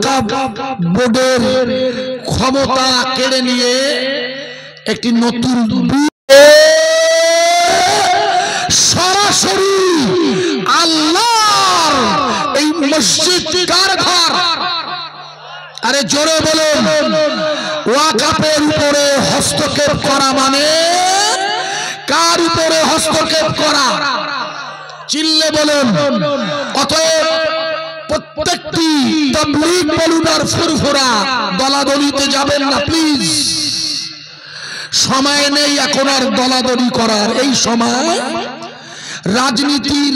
ওয়াকফ বোর্ডের ক্ষমতা কেড়ে নিয়ে একটি নতুন সরাসরি আল্লাহর এই মসজিদ কার ঘর? আরে জোরে বলুন। ওয়াকফের উপরে হস্তক্ষেপ করা মানে কার উপরে হস্তক্ষেপ করা? চিল্লে বলুন। অতএব প্রত্যেকটি তাবলীগ বলুন আর ফুরফুরা দলাদলিতে যাবেন না প্লিজ। সময় নেই এখন আর দলাদলি করার। এই সময় রাজনীতির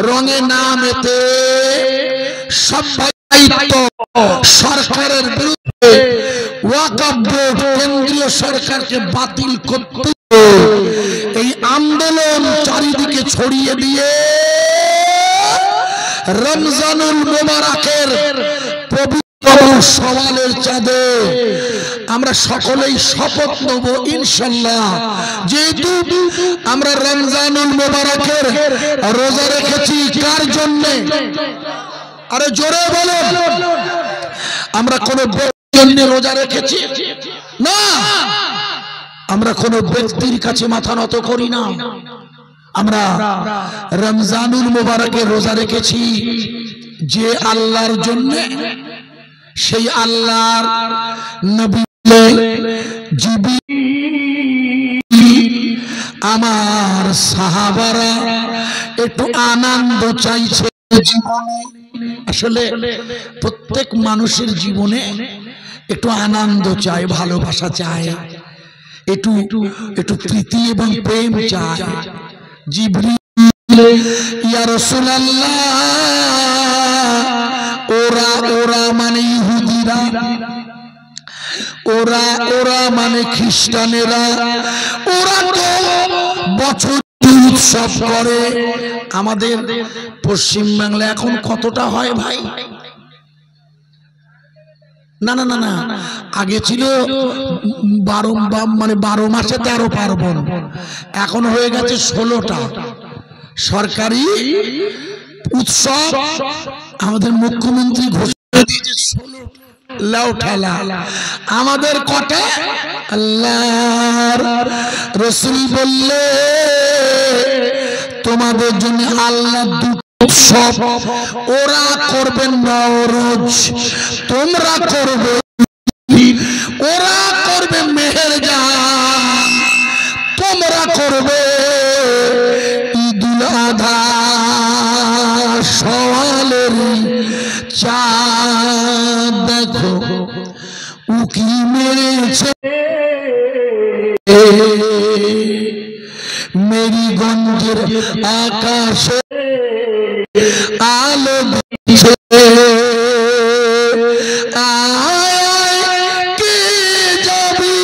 রঙে না মেতে সবাই সরকারের বিরুদ্ধে ওয়াকফ বোর্ড কেন্দ্রীয় সরকারকে বাতিল করতে এই আন্দোলন চারিদিকে ছড়িয়ে দিয়ে রমজানুল মুবারকের পবিত্র সওয়ালের চাঁদে আমরা সকলেই শপথ নেব ইনশাআল্লাহ, যেহেতু আমরা রমজানুল মুবারকের রোজা রেখেছি কার জন্য? আরে জোরে বলুন। আমরা কোন ব্যক্তির জন্য রোজা রেখেছি না, আমরা কোন ব্যক্তির কাছে মাথা নত করি না। আমরা রমজানুল মুবারকের রোজা রেখেছি যে আল্লাহর জন্য, সেই আল্লাহর নবী আমার সাহাবারা একটু আনন্দ চাইছে জীবনে। আসলে প্রত্যেক মানুষের জীবনে একটু আনন্দ চায়, ভালোবাসা চায়, একটু একটু প্রীতি এবং প্রেম চায়। জিবরিল ইয়া রাসূলুল্লাহ, ওরা মানে ইহুদিরা, ওরা মানে খ্রিস্টানেরা, ওরা তো বছর উৎসব করে। আমাদের পশ্চিম বাংলা এখন কতটা হয় ভাই? না না না না, আগে ছিল 12 মাসে 13 পার্বণ, এখন হয়ে গেছে 16টা সরকারি উৎসব। আমাদের মুখ্যমন্ত্রী ঘোষণা দিয়েছে 16 লাউ ঠেলা। আমাদের কটা? আল্লাহর রাসূল বললে তোমাদের জন্য আল্লাহ দুটো উৎসব, ওরা করবে নওরোজ, তোমরা করবে, ওরা করবে মেহেরজান, তোমরা করবে ঈদুল আযহা। সওয়ালের চাঁদ দেখো উকি মেরেছে, মেরিগঞ্জের আকাশে আলো দিছে, কে যাবি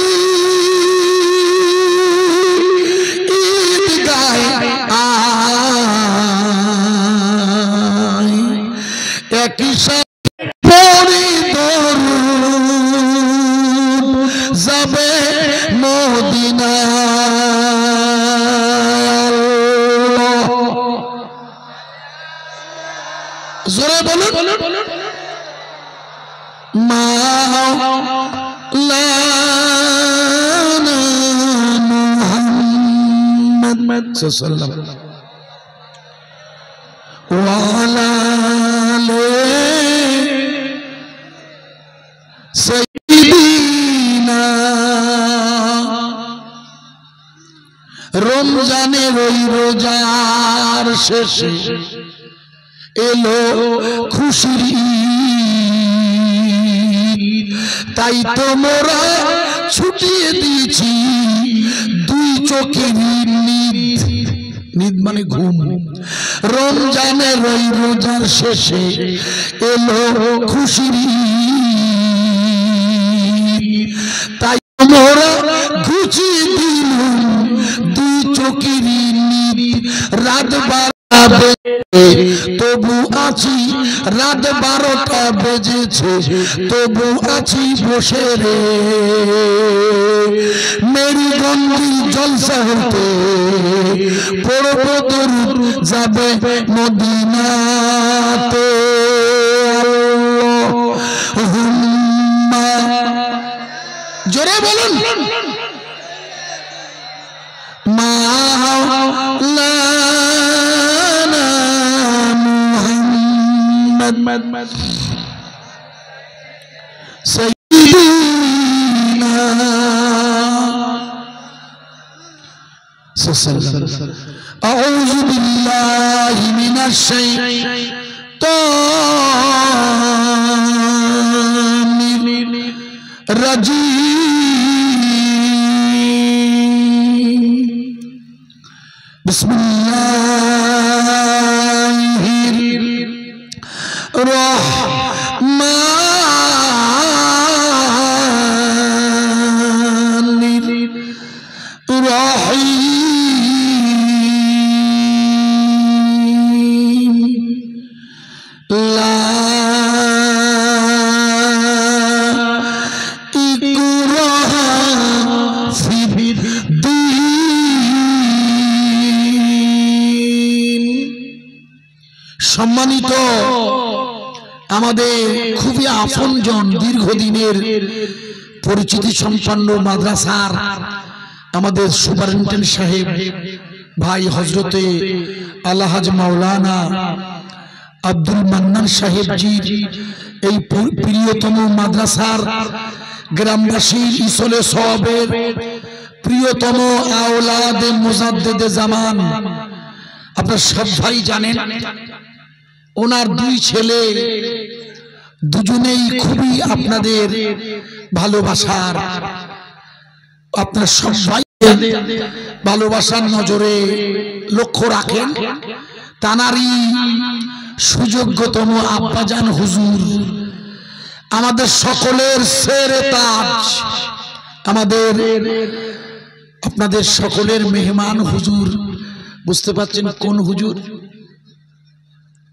ঈদগাহে আয়, একই সাথে পড়ি দরুদ যাবে মদিনায়। জোরে বলুন। মাওলানা মুহাম্মদ সাল্লাল্লাহু আলাইহি ওয়া আলা আলিহি সাইয়্যিদিনা। রমজানের ওই রোজার শেষে এলো খুশির ঈদ, তাই তো মোরা ছুটিয়ে দিয়েছি দুই চোখের নিদ। নিদ মানে ঘুম। রমজানের ওই রোজার শেষে এলো খুশির ঈদ, তাই মোরা ঘুচিয়ে দিলাম দুই চোখের নিদ। রাত তবু আছি, রাত 12টা বেজেছে তবু আছি বসে রে, মেরিগঞ্জের জলসা হতে পড়ব দরুদ যাবে মদিনাতে। হুম্মা জোরে বলুন মাওলানা মুহাম্মদ সাইয়্যিদিনা আউযু বিল্লাহি মিনাশ শাইতানির রাজিম বিসমিল্লাহির রহমানির রহিম লা ইকরাহা ফিদ্দীন। সম্মানিত আমাদের খুবই আপনজন দীর্ঘদিনের পরিচিতি সম্পন্ন মাদ্রাসার আমাদের সুপারিনটেন্ডেন্ট সাহেব ভাই হযরতে আলহাজ মাওলানা আব্দুল মান্নান সাহেবজির এই প্রিয়তম মাদ্রাসার গ্রামবাসীর ইসলে সওয়াবের প্রিয়তম আওলাদে মুজাদ্দিদে জামান আপনারা সব ভাই জানেন ওনার দুই ছেলে দুজনেই খুবই আপনাদের ভালোবাসার আপনারা সবাই ভালোবাসার নজরে লক্ষ্য রাখেন তানারই সুযোগ্যতম আব্বাজান হুজুর আমাদের সকলের সেরে তাজ আমাদের আপনাদের সকলের মেহমান হুজুর বুঝতে পারছেন কোন হুজুর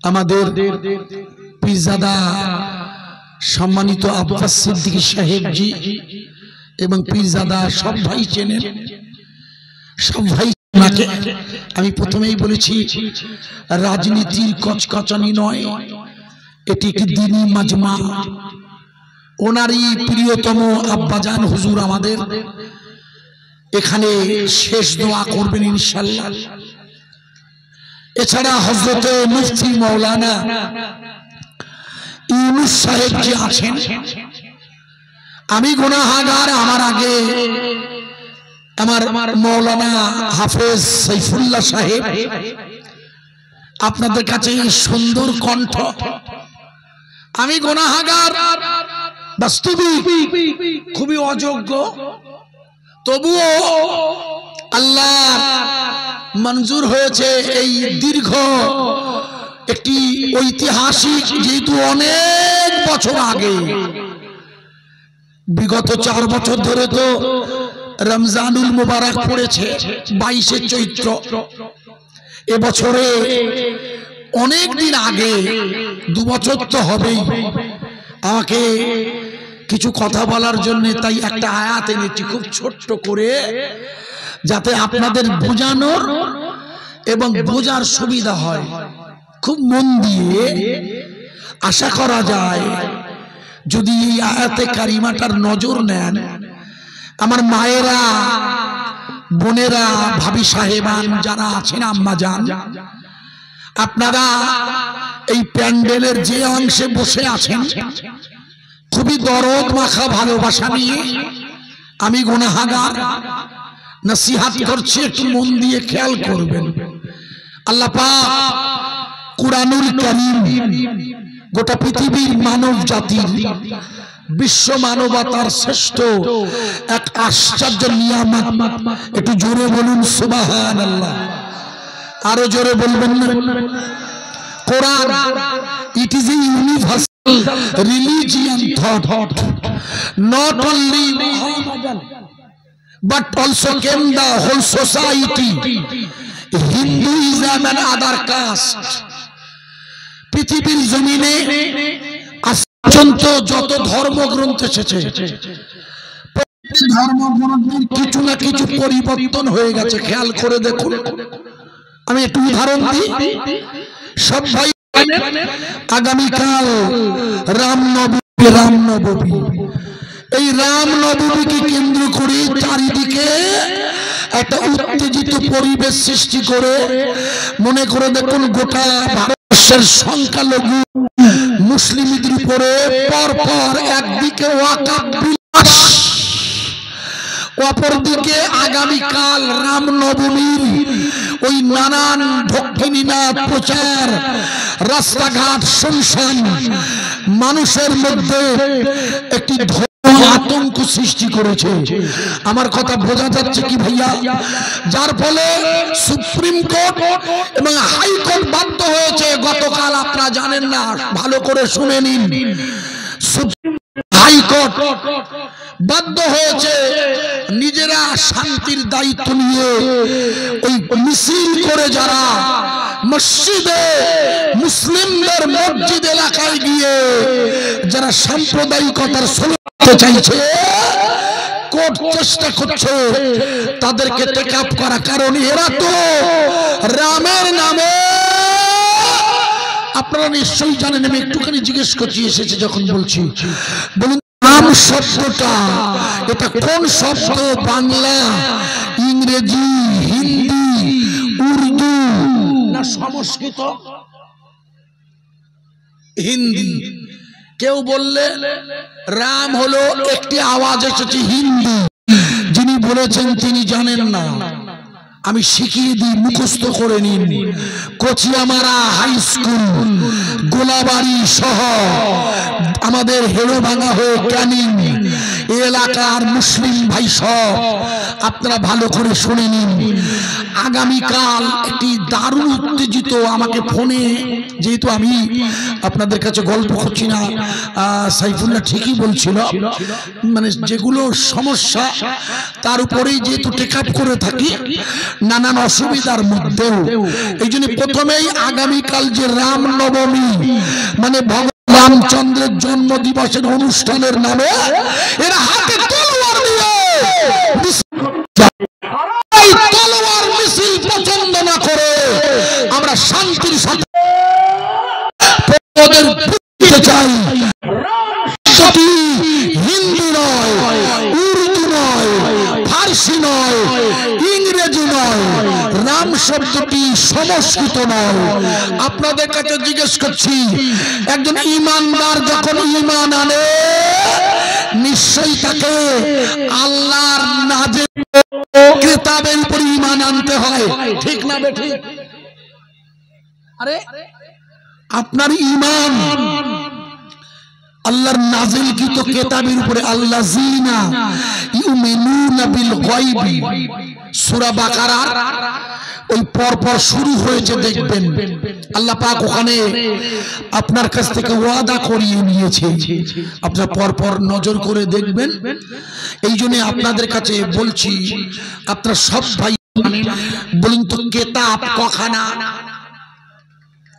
আমাদের পীরজাদা সম্মানিত আব্বাস সিদ্দিকী সাহেবজি এবং পীরজাদা সব ভাই চেনেন সব ভাই নাকে আমি প্রথমেই বলেছি রাজনীতির কচকচানি নয় এটি একটি দ্বীনি মাজমা ওনারই প্রিয়তম আব্বাজান হুজুর আমাদের এখানে শেষ দোয়া করবেন ইনশাআল্লাহ এছাড়া হযরতে মুফতি মাওলানা ইউনুস সাহেব জি আছেন আমি গুনাহগার আমার আগে আমার মাওলানা হাফেজ সাইফুল্লাহ সাহেব আপনাদের কাছে সুন্দর কণ্ঠ আমি গুনাহগার বাস্তবিক খুবই অযোগ্য তবুও আল্লাহ মঞ্জুর হয়েছে এই দীর্ঘ একটি ঐতিহাসিক যেহেতু অনেক বছর আগে বিগত 4 বছর ধরে তো রমজানুল মুবারক পড়েছে 22শে চৈত্র এবছরে অনেক দিন আগে 2 বছর তো হবেই আমাকে কিছু কথা বলার জন্য তাই একটা আয়াত এনেছি খুব ছোট্ট করে যাতে আপনাদের বোঝানোর এবং বোঝার সুবিধা হয় খুব মন দিয়ে আশা করা যায় যদি এই আয়াতে কারিমাটার নজর নেন আমার মায়েরা বোনেরা ভাবি সাহেবান যারা আছেন আম্মা জান আপনারা এই প্যান্ডেলের যে অংশে বসে আছেন খুবই দরদ মাখা ভালোবাসা নিয়ে আমি গুনাহগার নসিহত করছি একটু মন দিয়ে খেয়াল করবেন আল্লাহ পাক কুরআনুল কারীম গোটা পৃথিবীর মানব জাতির বিশ্ব মানবতার শ্রেষ্ঠ এক আশ্চর্য নিয়ামত একটু জোরে বলুন সুবহানাল্লাহ আরো জোরে বলবেন না কোরআন it is a universal religion thought not only Muhammadan but also came the whole society Hinduism and other caste পৃথিবীর জমিনে পর্যন্ত যত ধর্মগ্রন্থ এসেছে প্রত্যেক ধর্মগ্রন্থের কিছু না কিছু পরিবর্তন হয়ে গেছে খেয়াল করে দেখুন আমি একটু উদাহরণ দিই সব ভাই আগামীকাল রামনবমী রামনবমী। এই রামনবমীকে কেন্দ্র করে চারিদিকে একটা উত্তেজিত পরিবেশ সৃষ্টি করে, মনে করে দেখুন গোটা ভারতবর্ষের সংখ্যালঘু মুসলিমদের উপরে পরপর একদিকে ওয়াকাফ বিলাস, অপরদিকে আগামীকাল রামনবমীর ওই নানান ভক্তিনীনাদ প্রচার, রাস্তাঘাট শুনশান, মানুষের মধ্যে একটি আতঙ্ক সৃষ্টি করেছে। আমার কথা বোঝা যাচ্ছে কি ভাইয়া? যার ফলে সুপ্রিম কোর্ট এবং হাইকোর্ট বাধ্য হয়েছে গতকাল, আপনারা জানেন না, ভালো করে শুনে নিন, হাইকোর্ট বাধ্য হয়েছে নিজেরা শান্তির দায়িত্ব নিয়ে ওই মিছিল করে যারা মসজিদে মুসলিমদের মসজিদ এলাকায় গিয়ে যারা সাম্প্রদায়িকতার স্লোগান চাইছে, কোর্ট চেষ্টা করছে তাদেরকে টেক আপ করা। কারণ এরা তো রামের নামে, আপনারা নিশ্চয়ই জানেন, আমি একটুখানি জিজ্ঞেস করছি এসেছে যখন বলছি, বলুন রাম শব্দটা এটা কোন শব্দ? বাংলা, ইংরেজি, হিন্দি, উর্দু না সংস্কৃত? হিন্দি। কেউ বললে রাম হলো একটি আওয়াজ এসেছে হিন্দি, যিনি বলেছেন তিনি জানেন না, আমি শিখিয়ে দিই, মুখস্থ করে নিন। কচিয়ামারা হাই স্কুল, গোলাবাড়ি সহ আমাদের হেড়োভাঙা হয়ে ক্যানিং এলাকার মুসলিম ভাই সব আপনারা ভালো করে শুনে নিন। আগামীকাল একটি দারুণ উত্তেজিত, আমাকে ফোনে, যেহেতু আমি আপনাদের কাছে গল্প করছি না, সাইফুল্লাহ ঠিকই বলছিল, মানে যেগুলো সমস্যা তার উপরেই যেহেতু টেক আপ করে থাকি নানান অসুবিধার মধ্যেও, এই জন্য প্রথমেই আগামীকাল যে রামনবমী মানে ভগবান রামচন্দ্রের জন্ম দিবসের অনুষ্ঠানের নামে এরা হাতে তলোয়ার নিয়ে তলোয়ার মিছিল পছন্দ না করে আমরা শান্তির সাথে চাই। হিন্দি নয়, উর্দু নয়, ফার্সি নয়, ইংরেজি নয়, রাম শব্দটি সংস্কৃত নয়। আপনাদের কাছে জিজ্ঞেস করছি, একজন ঈমানদার যখন ঈমান আনে নিশ্চয়ই তাকে আল্লাহর নাযিল কিতাবের উপর ঈমান আনতে হয়, ঠিক না বেঠিক? আরে আপনার ঈমান আল্লাহর নাযিলকৃত কিতাবের উপরে, আল্লাযীনা ইউমিনুনা বিল গায়বি, সূরা বাকারার ওই পরপর শুরু হয়েছে, দেখবেন আল্লাহ পাক ওখানে আপনার কাছ থেকে ওয়াদা করিয়ে নিয়েছে, আপনারা পরপর নজর করে দেখবেন। এই জন্য আপনাদের কাছে বলছি, আপনারা সব ভাই বলুন তো কিতাব কখানা?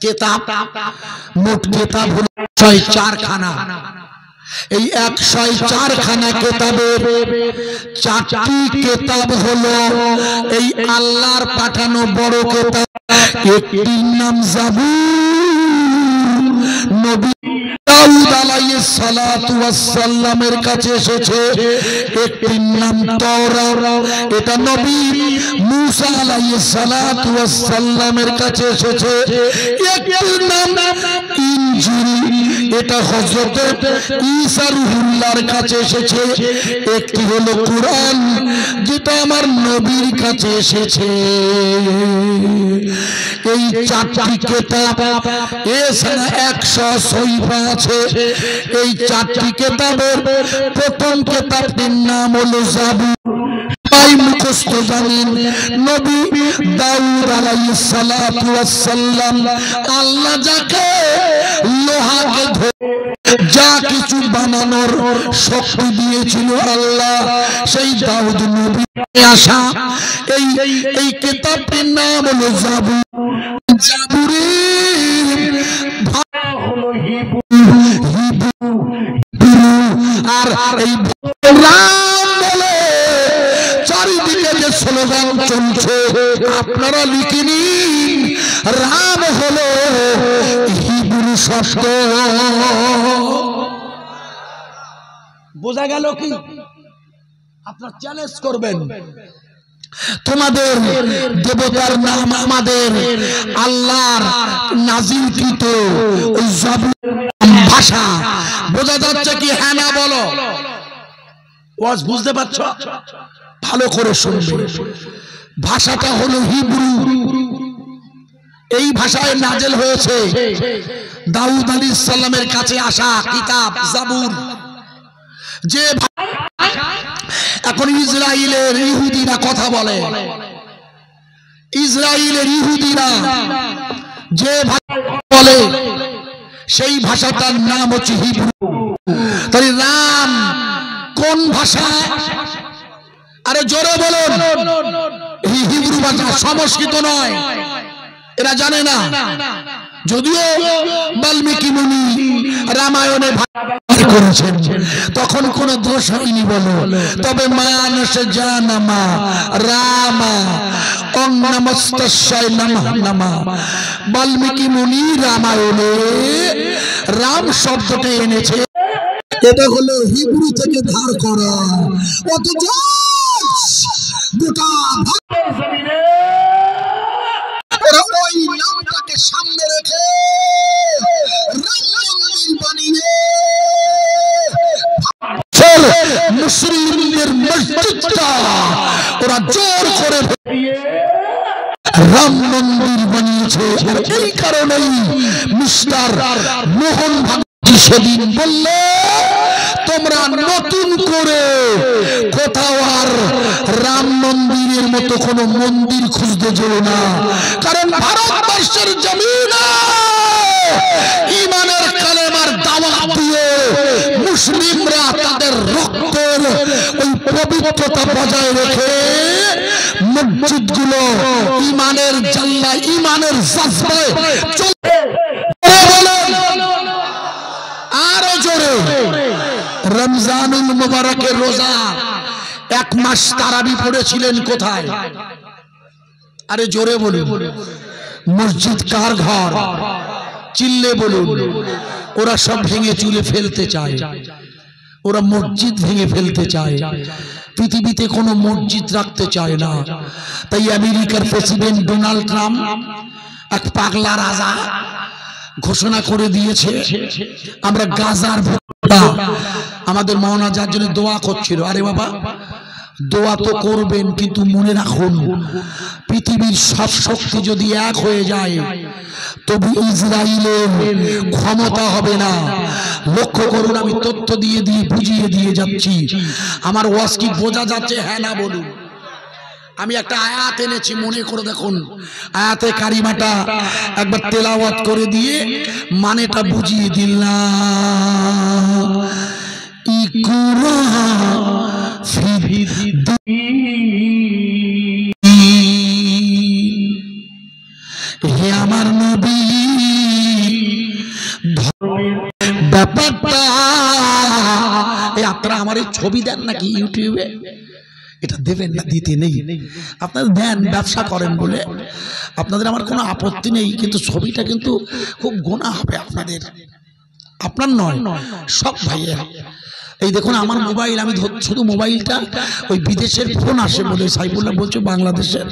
কিতাব মোট কিতাব হলো 104 খানা। এই 104 খানা কিতাবের 4টি কিতাব হলো এই আল্লাহর পাঠানো বড় কিতাব। একটির নাম জাবুর, নবী দাউদ আলাইহিস সালাতু ওয়াস সালামের কাছে এসেছে। একটির নাম তাওরাত, এটা নবী মুসা আলাইহিস সালাতু ওয়াস সালামের কাছে এসেছে। একটির নাম ইনজিল, এটা হযরত ঈসা রূহুল্লাহর কাছে এসেছে। একটি হলো কুরআন, যেটা আমার নবীর কাছে এসেছে। এই 4টি কিতাব এছাড়া 100 সহিফা আছে। এই 4টি কিতাবের প্রথম কিতাবটির নাম হলো জাবুর। মুখস্থ জানেন, নবী দাউদ আলাইহিস সালাতু ওয়াস সালাম আল্লাহ যাকে লোহাকে যা কিছু বানানোর শক্তি দিয়েছিল আল্লাহ, সেই দাউদ নবী আসা এই কিতাবটির নাম হলো জাবুর। জাবুরের ভাষা হলো হিব্রু, আর এই রাম বলে চারিদিকে যে স্লোগান চলছে আপনারা লিখে নিন, রাম হলো হিব্রু শব্দ। বোঝা গেল কি? আপনারা চ্যালেঞ্জ করবেন, তোমাদের দেবতার নাম আমাদের আল্লাহর নাজিলকৃত ওই জাবুর ভাষা। বোঝা যাচ্ছে কি? হ্যাঁ না বলো। ওয়াজ বুঝতে পারছো? ভালো করে শুনবে। ভাষাটা হলো হিব্রু। এই ভাষায় নাজেল হয়েছে দাউদ আলাইহিস সালামের কাছে আসা কিতাব জাবুর। যে এখন ইসরায়েলের ইহুদিরা কথা বলে, ইসরায়েলের ইহুদিরা যে ভাষা বলে সেই ভাষাটার নাম হচ্ছে হিব্রু। তাই রাম কোন ভাষা? আরে জোরে বলুন। হিব্রু ভাষা, সংস্কৃত নয়। এরা জানে না। যদিও বাল্মীকি মুনি রামায়ণে করেছেন, তখন কোন দোষ হয়নি বলো। তবে মানুষ জানামা রামা ওং নমস্তস্যায় নমঃ নমঃ। বাল্মীকি মুনি রামায়ণে রাম শব্দটা এনেছে, এটা হলো হিব্রু থেকে ধার করা। অথচ গোটা ওই নামটাকে সামনে রেখে রাম মন্দির বানিয়ে মুসলিমদের মসজিদটা ওরা জোর করে রাম মন্দির বানিয়েছে। আর এই কারণেই মিস্টার মোহন ভাগবতী সেদিন বললে তোমরা নতুন করে কোথাও আর রাম মন্দিরের মতো কোন মন্দির খুঁজতে যেও না। কারণ ভারতবর্ষের জমিনে ঈমানের কালেমার দাওয়াত দিয়ে মুসলিমরা তাদের রক্তের ওই পবিত্রতা বজায় রেখে মসজিদগুলো ঈমানের জাল্লা, ঈমানের জজবায় চলে। আরো জোরে রমজানুল মুবারকের রোজা 1 মাস তারাবি পড়েছিলেন কোথায়? আরে জোরে বলুন। মসজিদ কার ঘর? চিল্লে বলুন। ওরা সব ভেঙে চুরে ফেলতে চায়, ওরা মসজিদ ভেঙে ফেলতে চায়, পৃথিবীতে কোনো মসজিদ রাখতে চায় না। তাই আমেরিকার প্রেসিডেন্ট ডোনাল্ড ট্রাম্প এক পাগলা রাজা ঘোষণা করে দিয়েছে আমরা গাজার ভোটটা। আমাদের মাওলানা যার জন্য দোয়া করছিল, আরে বাবা দোয়া তো করবেন, কিন্তু মনে রাখুন পৃথিবীর সব শক্তি যদি এক হয়ে যায় তবু ইসরায়েলের ক্ষমতা হবে না। লক্ষ্য করুন, আমি তথ্য দিয়ে বুঝিয়ে দিয়ে যাচ্ছি। আমার ওয়াজ কি বোঝা যাচ্ছে? হ্যাঁ না বলুন। আমি একটা আয়াত এনেছি, মনে করে দেখুন। আয়াতে কারিমাটা একবার তেলাওয়াত করে দিয়ে মানেটা বুঝিয়ে দিলাম। ইকরা হে আমার নবী, ব্যাপারটা আপনারা আমার এই ছবি দেন নাকি ইউটিউবে? এটা দেবেন না, দিতে নেই। আপনারা দেন, ব্যবসা করেন বলে আপনাদের আমার কোনো আপত্তি নেই, কিন্তু ছবিটা কিন্তু খুব গোনা হবে আপনাদের, আপনার নয়, সব ভাইয়ের। এই দেখুন আমার মোবাইল, আমি শুধু মোবাইলটা ওই বিদেশের ফোন আসে বলে সাইফুল্লাহ বলছে বাংলাদেশের,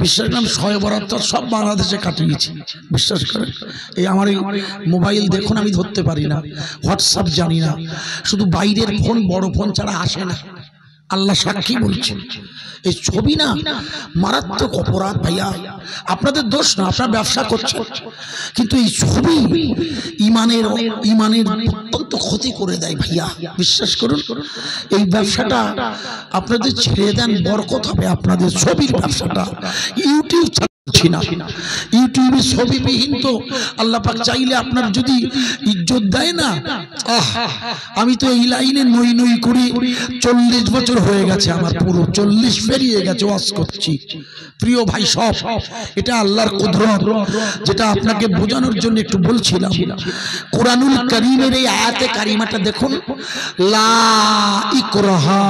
বিশ্বাস করেন সয়বরাত্তর সব বাংলাদেশে কাটিয়েছি, বিশ্বাস করেন। এই আমার এই মোবাইল দেখুন আমি ধরতে পারি না, হোয়াটসঅ্যাপ জানি না, শুধু বাইরের ফোন বড় ফোন ছাড়া আসে না। আল্লাহ সাক্ষী বলছেন, এই ছবি না মারাত্মক অপরাধ ভাইয়া। আপনাদের দোষ না, আপনারা ব্যবসা করছেন, কিন্তু এই ছবি ইমানের অত্যন্ত ক্ষতি করে দেয় ভাইয়া, বিশ্বাস করুন। এই ব্যবসাটা আপনাদের ছেড়ে দেন, বরকত হবে আপনাদের ছবির ব্যবসাটা। ইউটিউব ইউটিউবে ছবিবিহীন তো আল্লাহ পাক চাইলে আপনার যদি ইজ্জত দেয় না। আমি তো এই লাইনে নই নই করি 40 বছর হয়ে গেছে, আমার পুরো 40 পেরিয়ে গেছে ওয়াজ করছি। প্রিয় ভাই সব, এটা আল্লাহর কুদরত, যেটা আপনাকে বোঝানোর জন্য একটু বলছিলাম। কোরআনুল কারীমের এই আয়াতে কারিমাটা দেখুন, লা ইকরাহা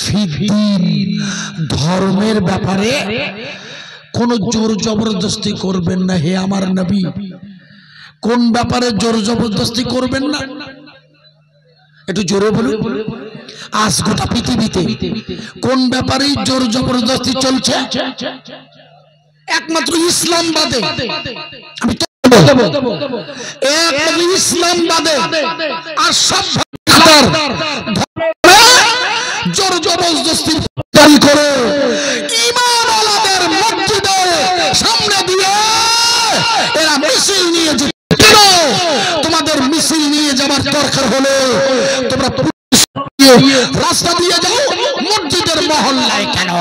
ফিদ্দীন, ধর্মের ব্যাপারে কোন জোর জবরদস্তি করবেন না হে আমার নবী। কোন ব্যাপারে জোর জবরদস্তি করবেন না? একটু জোরে বলুন। আজ গোটা পৃথিবীতে কোন ব্যাপারে জোর জবরদস্তি চলছে? একমাত্র ইসলাম বাদে, আমি একমাত্র ইসলাম বাদে আর সব জোর জবরদস্তি জারি করে ঈমানওয়ালাদের মসজিদের সামনে দিয়ে এরা মিছিল নিয়ে যেত। তোমাদের মিছিল নিয়ে যাবার দরকার হলে তোমরা রাস্তা দিয়ে যাও, মসজিদের মহল্লায় কেন?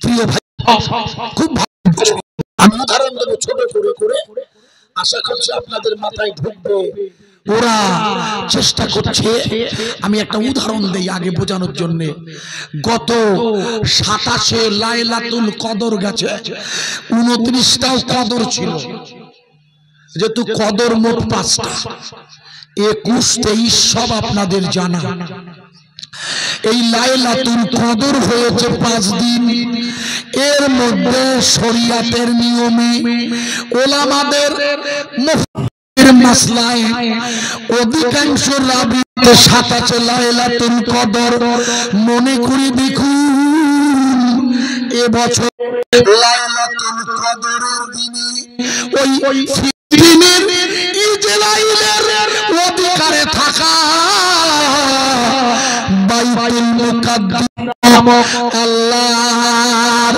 প্রিয় ভাই, খুব ভালো আমি উদাহরণ দেবো ছোট করে, আশা করছি আপনাদের মাথায় ঢুকবে। ওরা চেষ্টা করছে, আমি একটা উদাহরণ দেই আগে বোঝানোর জন্য। গত 27 লাইলাতুল কদর গেছে, 29টাও কদর ছিল, যেহেতু কদর মোট 5টা, 21, 23 সব আপনাদের জানা। এই লাইলাতুল কদর হয়েছে 5 দিন। এর মধ্যে শরীয়তের নিয়মে ওলামাদের মাসলায় অধিকাংশ রাবিতে 27 লাইলাতুল কদর। মনে করে দেখুন এবছর লাইলাতুল কদরের দিনে ওই দিনের ইজলাইলের অধিকারে থাকা বাইতুল মুকাদ্দাস আল্লাহর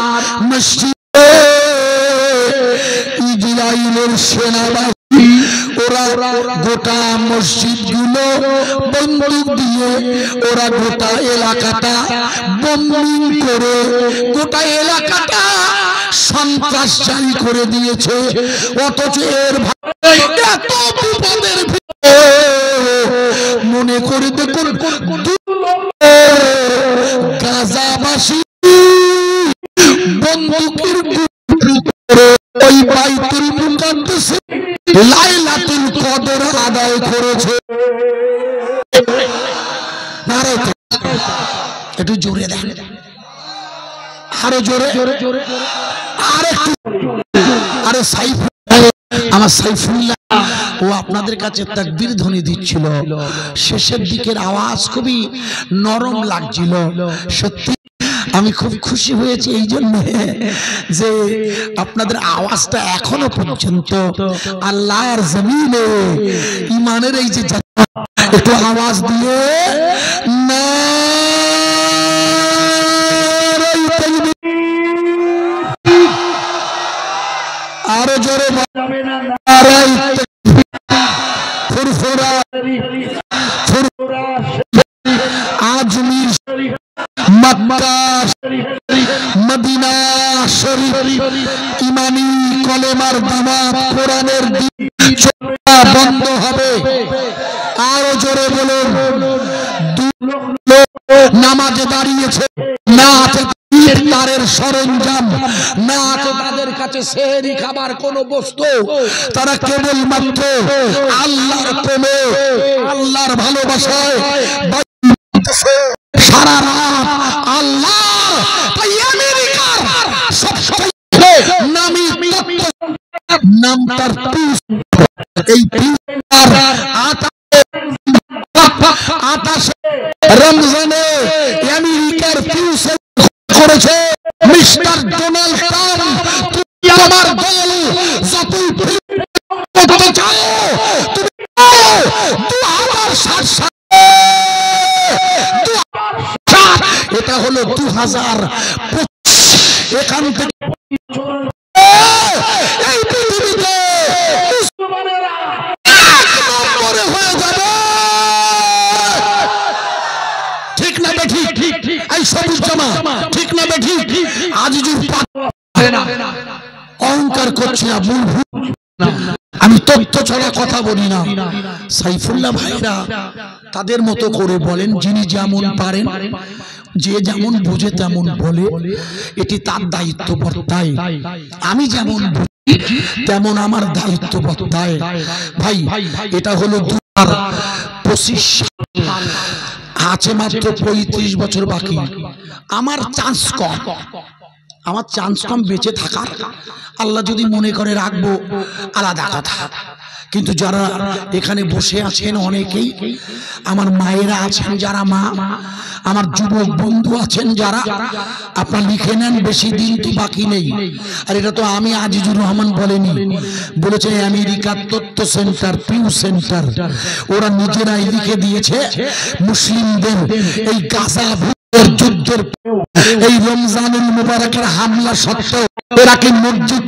মসজিদে ইজরাইলের সেনাবাহিনী ওরা গোটা মসজিদ গুলো বন্দুক দিয়ে ওরা গোটা এলাকাটা বম্বিং করে গোটা এলাকাটা সন্ত্রাস জারি করে দিয়েছে। অথচ এর এত বিপদের ভিতরে মনে করে দেখুন গাজাবাসী বন্দুকের ওই বাইতুল মুকাদ্দাসে লাইলাতুল কদর আদায় করেছে। একটু জোরে দেন, আরো জোরে, আরে আমার সাইফুল্লাহ ও আপনাদের কাছে তাকবীর ধ্বনি দিচ্ছিল, শেষের দিকের আওয়াজ খুবই নরম লাগছিল। সত্যি আমি খুব খুশি হয়েছি এই জন্য যে আপনাদের আওয়াজটা এখনো পর্যন্ত আল্লাহর জমিনে ইমানের এই যে একটু আওয়াজ দিয়ে না আরো জোরে আজমির মক্কা মদিনা শরীফ ইমানি কলেমার দামাত কোরআনের বন্ধ হবে। আরো জোরে বলুন। নামাজে দাঁড়িয়েছে, না আছে ইফতারের সরঞ্জাম, না আছে তাদের কাছে সেহরি খাবার কোন বস্তু, তারা কেবলমাত্র আল্লাহর প্রেমে আল্লাহর ভালোবাসায় সারা রাত আল্লাহ। তাই আমেরিকার সবসময় নামি নাম তার এই রমজানে আমেরিকার ফিউজ করেছে মিস্টার ডোনাল্ড ট্রাম্প। তুমি আমার দল যতই করতে চাও তুমি 2060 সালে, এটা হলো 2025, এখান থেকে এই পৃথিবীতে এক নম্বরে হয়ে যাবে। ঠিক না বে ঠিক? এই সবুজ জামা ঠিক না বে ঠিক? আজ অহংকার করছি না, আমি তথ্য ছাড়া কথা বলি না। সাইফুল্লাহ ভাইরা তাদের মতো করে বলেন, যিনি যেমন পারেন, যে যেমন বুঝে তেমন বলে, এটি তার দায়িত্ব বর্তায়। আমি যেমন বুঝি তেমন আমার দায়িত্ব বর্তায়। ভাই এটা হলো 2025 সাল, আছে মাত্র 35 বছর বাকি। আমার চান্স কম, আমার চান্স কম বেঁচে থাকার। আল্লাহ যদি মনে করে রাখবো আলাদা কথা, কিন্তু যারা এখানে বসে আছেন অনেকেই আমার মায়েরা আছেন, যারা মা, আমার যুবক বন্ধু আছেন যারা, আপনারা লিখে নেন, বেশি দিন তো বাকি নেই। আর এটা তো আমি আজিজুর রহমান বলেনি, বলেছে আমেরিকার তথ্য সেন্টার, পিউ সেন্টার, ওরা নিজেরাই লিখে দিয়েছে মুসলিমদের এই গাজা যুদ্ধের এই রমজানুল মুবারকের হামলা সত্ত্বেও এরা কি মসজিদ,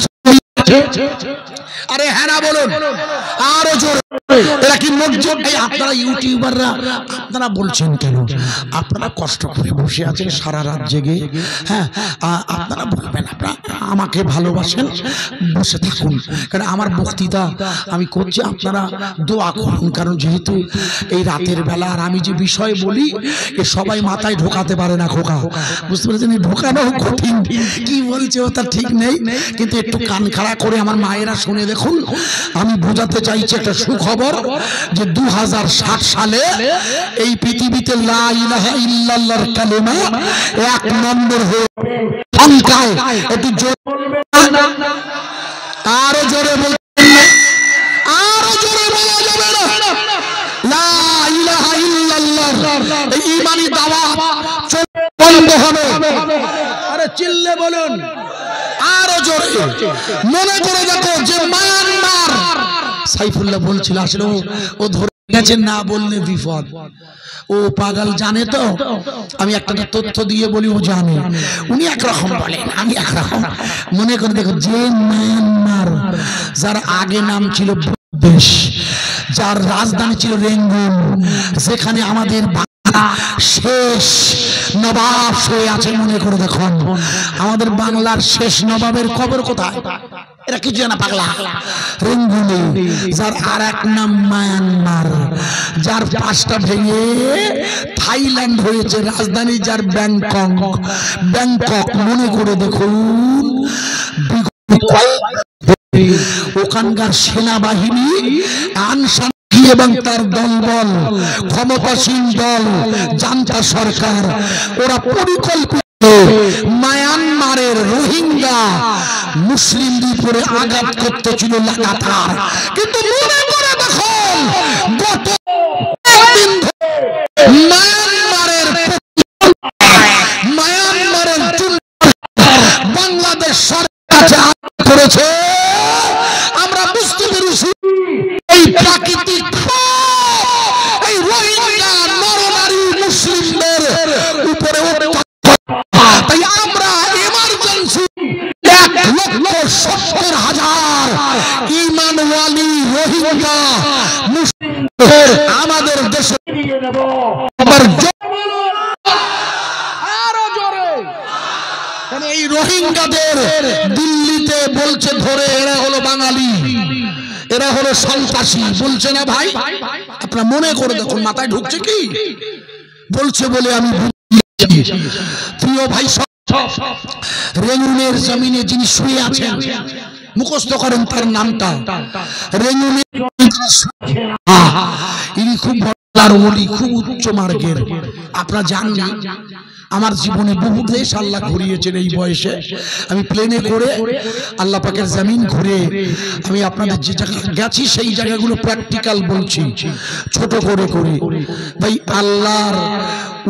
আরে হ্যাঁ না বলুন আরো জোরে, এরা কি মসজিদ? আপনারা ইউটিউবাররা আপনারা বলছেন কেন? আপনারা কষ্ট করে বসে আছেন সারা রাত জেগে, হ্যাঁ আপনারা বলবেন, আপনারা আমাকে ভালোবাসেন, বসে থাকুন, কারণ আমার বক্তৃতা আমি করছি, আপনারা দোয়া করুন, কারণ যেহেতু এই রাতের বেলা আর আমি যে বিষয় বলি এ সবাই মাথায় ঢোকাতে পারে না, খোকা বুঝতে পেরেছেন, ঢোকানো কঠিন, কি বলছে ও তার ঠিক নেই, কিন্তু একটু কান খাড়া করে আমার মায়েরা শুনে দেখুন। আমি বোঝাতে চাইছি একটা সুখবর যে 2060 সালে এই পৃথিবীতে লা ইলাহা ইল্লাল্লাহর কালেমা 1 নম্বর হয়ে সংখ্যায়, একটু জোরে আরো জোরে বলবেন, আরো জোরে বলা যাবে না, লা ইলাহা ইল্লাল্লাহ এই ঈমানি দাওয়াত বন্ধ হবে, আরে চিল্লে বলুন আরো জোরে। মনে করে দেখো যে মায়ানমার, সাইফুল্লাহ বলছিল আসলে ও ধরে গেছে, না বললে বিপদ, ও পাগল জানে তো, আমি একটা তথ্য দিয়ে বলি ও জানে, উনি একরকম বলেন আমি একরকম। মনে করে দেখো যে মায়ানমার, যার আগে নাম ছিল দেশ, যার রাজধানী ছিল রেঙ্গুন, যেখানে আমাদের শেষ নবাব শুয়ে আছে, মনে করে দেখুন আমাদের বাংলার শেষ নবাবের কবর কোথায়? এরা কিছু জানা পাগলা, রেঙ্গুনে, যার আর এক নাম মায়ানমার, যার 5টা ভেঙে থাইল্যান্ড হয়েছে রাজধানী, যার ব্যাংকক, ব্যাংকক মনে করে দেখুন। ওখানকার সেনাবাহিনী আনসার এবং তার দলবল, ক্ষমতাসীন দল, জান্তা সরকার, ওরা পরিকল্পিত মায়ানমারের রোহিঙ্গা মুসলিমদের উপরে আঘাত করতেছিল লাগাতার। কিন্তু মনে করে দেখুন গত দিন মায়ানমারের বাংলাদেশ সরকার করেছে, আমরা বুঝতে পেরেছি এই প্রাকৃতিক এই রোহিঙ্গা নরনারী মুসলিমদের উপরে, তাই আমরা এমার্জেন্সি 1,70,000 ঈমানওয়ালী রোহিঙ্গা মুসলিমদের আমাদের দেশে আরো জোরে, এই রোহিঙ্গাদের দিল্লিতে বলছে ধরে এরা হলো বাঙালি, এরা হলো সন্ত্রাসী, বলছে না ভাই? আপনারা মনে করে দেখুন মাথায় ঢুকছে কি বলছে বলে আমি প্রিয় ভাই, রেঙ্গুনের জমিনে যিনি শুয়ে আছেন মুখস্থ করেন তার নামটা, রেঙ্গুনের ইনি খুব খুব উচ্চ মার্গের, আপনারা জানেন আমার জীবনে বহু দেশ আল্লাহ ঘুরিয়েছেন। এই বয়সে আমি প্লেনে করে আল্লাহ পাকের জমিন ঘুরে আমি আপনাদের যে জায়গা গেছি সেই জায়গাগুলো প্র্যাকটিক্যাল বলছি ছোট করে করে। ভাই আল্লাহর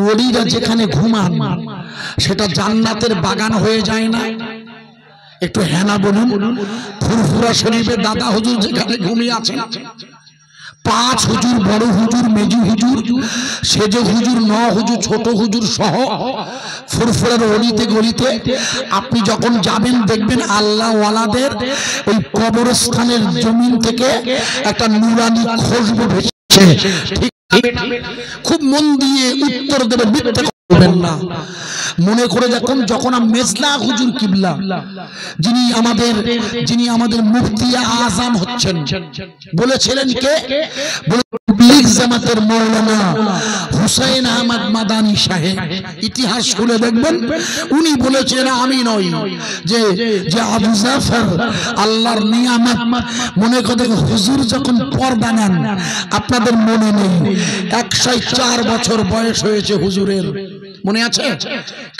ওলিরা যেখানে ঘুমান সেটা জান্নাতের বাগান হয়ে যায় না? একটু হ্যাঁ না বলুন। ফুরফুরা শরীফের দাদা হুজুর যেখানে ঘুমিয়ে আছেন, 5 হুজুর, বড় হুজুর, মেজু হুজুর, সেজ হুজুর, 9 হুজুর, ছোট হুজুর সহ ফুরফুরার অলিতে গলিতে আপনি যখন যাবেন দেখবেন আল্লাহ ওয়ালাদের ওই কবরস্থানের জমিন থেকে একটা নুরানি খুশবু ভেসেছে। ঠিক খুব মন দিয়ে উত্তর দেবে, মিথ্যে করবেন না। মনে করে দেখুন যখন মেজলা হুজুর কিবলা যিনি আমাদের মুফতি আজম হচ্ছেন বলেছিলেন কে? তাবলীগ জামাতের মাওলানা হুসাইন আহমদ মাদানী সাহেব, ইতিহাস খুলে দেখবেন উনি বলেছেন আমি নই, যে আবু জাফর আল্লাহর নিয়ামত। মনে করে দেখুন হুজুর যখন পর্দা নেন আপনাদের মনে নেই 104 বছর বয়স হয়েছে হুজুরের, মনে আছে?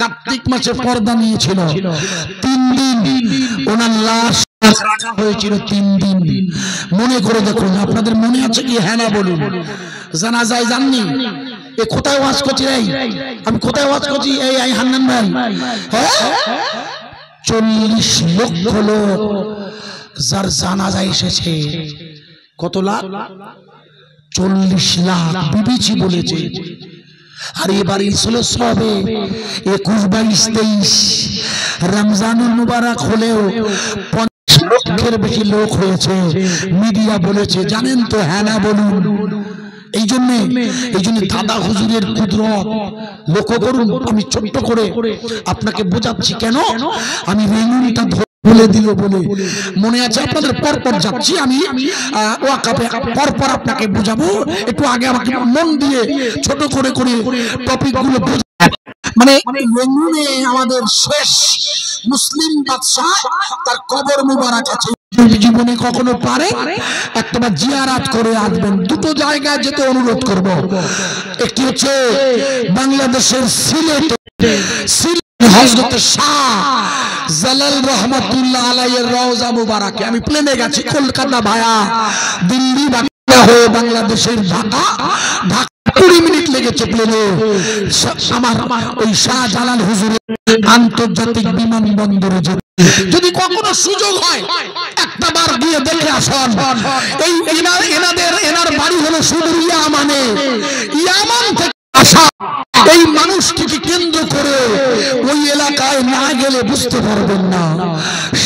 কার্তিক মাসে পর্দা নিয়েছিল, 3 দিন ওনার লাশ রাখা হয়েছিল 3 দিন। মনে করে দেখুন, আপনাদের মনে আছে কি? হ্যাঁ না বলুন। জানাজায় যাননি? এ কোথায় ওয়াজ করছি? আমি কোথায় ওয়াজ করছি? এই হান্নান ভাই, হ্যাঁ 40 লক্ষ লোক যার জানাজায় এসেছে। কত লাখ? 40 লাখ। বিবিসি বলেছে। আর এবার ছিল সবে 21, 22, 23 রমজানুল মুবারক হলেও 50 লক্ষের বেশি লোক হয়েছে। মিডিয়া বলেছে, জানেন তো? হ্যাঁ না বলুন। এই জন্য দাদা হুজুরের কুদরত লক্ষ্য করুন। আমি ছোট্ট করে আপনাকে বোঝাচ্ছি কেন। আমি রেনুটা বলে দিল বলে মনে আছে আপনাদের। পরপর যাচ্ছি আমি, ওয়াকাফে পরপর আপনাকে বোঝাবো। একটু আগে আমাকে মন দিয়ে ছোট করে করে টপিকগুলো মানে আমাদের শেষ মুসলিম বাদশা, তার কবর মুবারক আছে। জীবনে কখনো পারে একটাবার জিয়ারাত করে আসবেন। দুটো জায়গায় যেতে অনুরোধ করব। একটি হচ্ছে বাংলাদেশের সিলেট, হযরত শাহ জালাল রহমাতুল্লাহ আলাইহির রওজা মুবারাকে। আমি প্লেনে গেছি কলকাতা ভায়া দিল্লি হয়ে বাংলাদেশের ঢাকা 20 মিনিট লেগেছে প্লেনে। আমার ওই শাহজালাল হুজুরের আন্তর্জাতিক বিমানবন্দরে যেতে যদি কখনো সুযোগ হয় একটা বার গিয়ে দেখে আসুন। এই এনার বাড়ি হলো শুধু ইয়ামানে। ইয়ামান থেকে আসা এই মানুষটিকে কেন্দ্র করে ওই এলাকায় না গেলে বুঝতে পারবেন না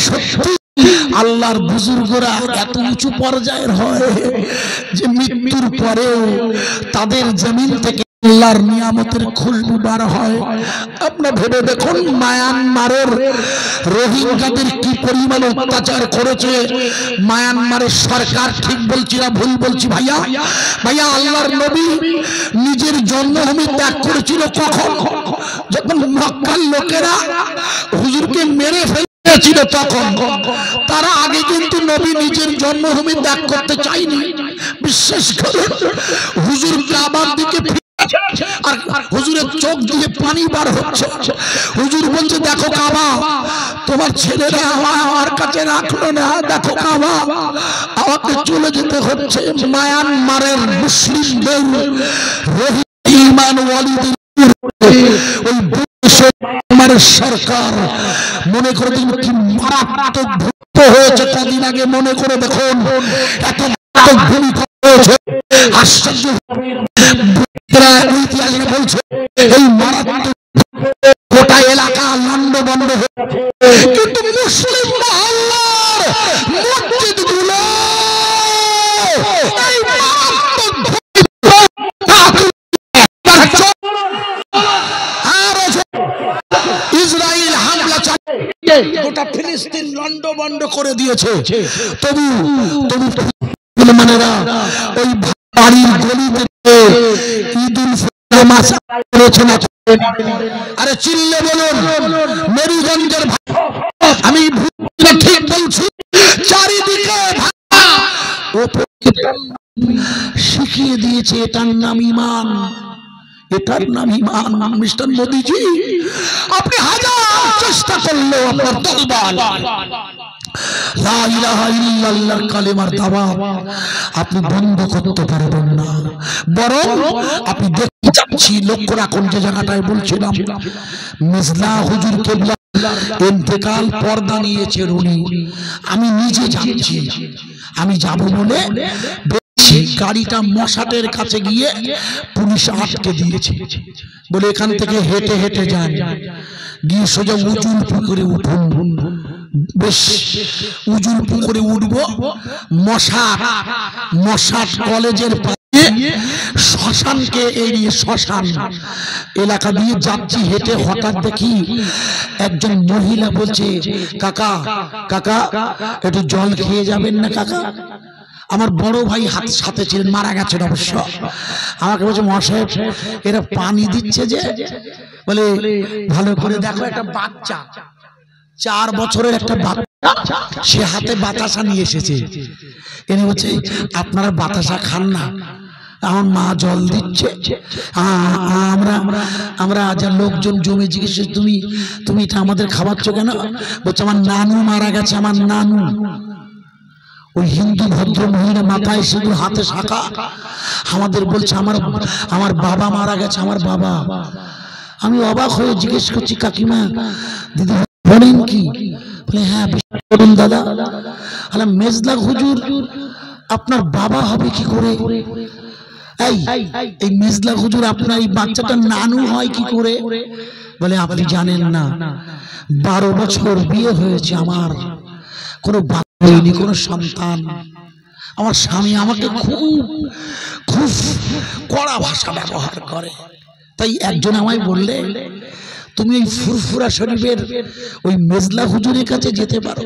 সত্যি আল্লাহর বুজুর্গরা এত উঁচু পর্যায়ের হয় যে মৃত্যুর পরেও তাদের জমিন থেকে আল্লাহর নিয়ামতের খুশবু বার হয়। আপনারা ভেবে দেখুন, মায়ানমারের রোহিঙ্গাদের কি পরিমাণ অত্যাচার করেছে মায়ানমারের সরকার। ঠিক বলছি না ভুল বলছি? ভাইয়া আল্লাহর নবী নিজের জন্মভূমি ত্যাগ করেছিল কখন? যখন মক্কার লোকেরা হুজুরকে মেরে ফেলেছিল তখন। তারা আগে কিন্তু নবী নিজের জন্মভূমি ত্যাগ করতে চায়নি। বিশ্বাস করুন, হুজুর কাবার দিকে আর হুজুরের চোখ দিয়ে পানি বার হচ্ছে। হুজুর বলছে, দেখো কাবা, তোমার ছেলেরা আমার কাছে রাখলো না। দেখো কাবা, আমাকে চলে যেতে হচ্ছে। মায়ানমারের মুসলিমদের ঈমান ওয়ালিদের ওই আমার সরকার মনে করে দিন কি মারাত্মক ভূত হয়েছে। কদিন আগে মনে করে দেখুন এত মারাত্মক ভূমিকা হয়েছে। আশ্চর্য বলছে এই মারাত্মক গোটা এলাকা লন্ড বন্ড হয়েছে, কিন্তু মুসলিম মহল্লার মসজিদগুলো এই ইসরায়েল হামলা চালিয়ে গোটা ফিলিস্তিন লন্ড বন্ড করে দিয়েছে। তবু মানেরা ওই বাড়ির গলিতে ঈদুল ফিতর মাসা করেছে না? আরে চিল্লে বলুন মেরুগঞ্জের। আমি ঠিক বলছি, চারিদিকে শিখিয়ে দিয়েছে এটার নাম ঈমান, এটার নাম ঈমান। মিস্টার মোদিজি, আপনি হাজার চেষ্টা করলেও আপনার দলবল লা ইলাহা ইল্লাল্লাহর কালেমার দাওয়াত আপনি বন্ধ করতে পারবেন না। বরং আপনি দেখতে যাচ্ছি, লক্ষ্য রাখুন যে জায়গাটায় বলছিলাম মিজলা হুজুর কেবলা ইন্তেকাল পর্দা নিয়েছে উনি। আমি নিজে যাচ্ছি, আমি যাব বলে গাড়িটা মশাটের কাছে গিয়ে পুলিশ আটকে দিয়েছে। বলে এখান থেকে হেঁটে হেঁটে যান, গিয়ে সোজা উজুল পুকুরে উঠুন। বেশ উজুল পুকুরে উঠবো, মশাট কলেজের পাশে শ্মশানকে এড়িয়ে শ্মশান এলাকা দিয়ে যাচ্ছি হেঁটে। হঠাৎ দেখি একজন মহিলা বলছে, কাকা কাকা একটু জল খেয়ে যাবেন না কাকা? আমার বড় ভাই হাত সাথে ছিলেন, মারা গেছেন অবশ্য। আমাকে বলছে, মহাশয় এরা পানি দিচ্ছে যে। বলে ভালো করে দেখো, একটা বাচ্চা 4 বছরের একটা বাচ্চা, সে হাতে বাতাসা নিয়ে এসেছে। এনে বলছে, আপনারা বাতাসা খান না? আমার মা জল দিচ্ছে, আমরা যা লোকজন জমে জিজ্ঞেস তুমি তুমি এটা আমাদের খাওয়াচ্ছ কেন? বলছে আমার নানু মারা গেছে, আমার নানু। ওই হিন্দু ভদ্র মহিলা মাথায় সিঁদুর, হাতে শাখা, আমাদের বলছে আমার বাবা মারা গেছে, আমার বাবা। আমি অবাক হয়ে জিজ্ঞেস করছি কাকিমা দিদি বলেন কি? বলে হ্যাঁ বলুন দাদা। আরে মেজলা হুজুর আপনার বাবা হবে কি করে? এই মেজলা হুজুর আপনার এই বাচ্চাটার নানু হয় কি করে? বলে আপনি জানেন না, 12 বছর বিয়ে হয়েছে আমার, কোনো বাচ্চা হয়নি, কোনো সন্তান। আমার স্বামী আমাকে খুব খুব কড়া ভাষা ব্যবহার করে। তাই একজন আমায় বললে তুমি ওই ফুরফুরা শরীফের ওই মেজলা হুজুরের কাছে যেতে পারো।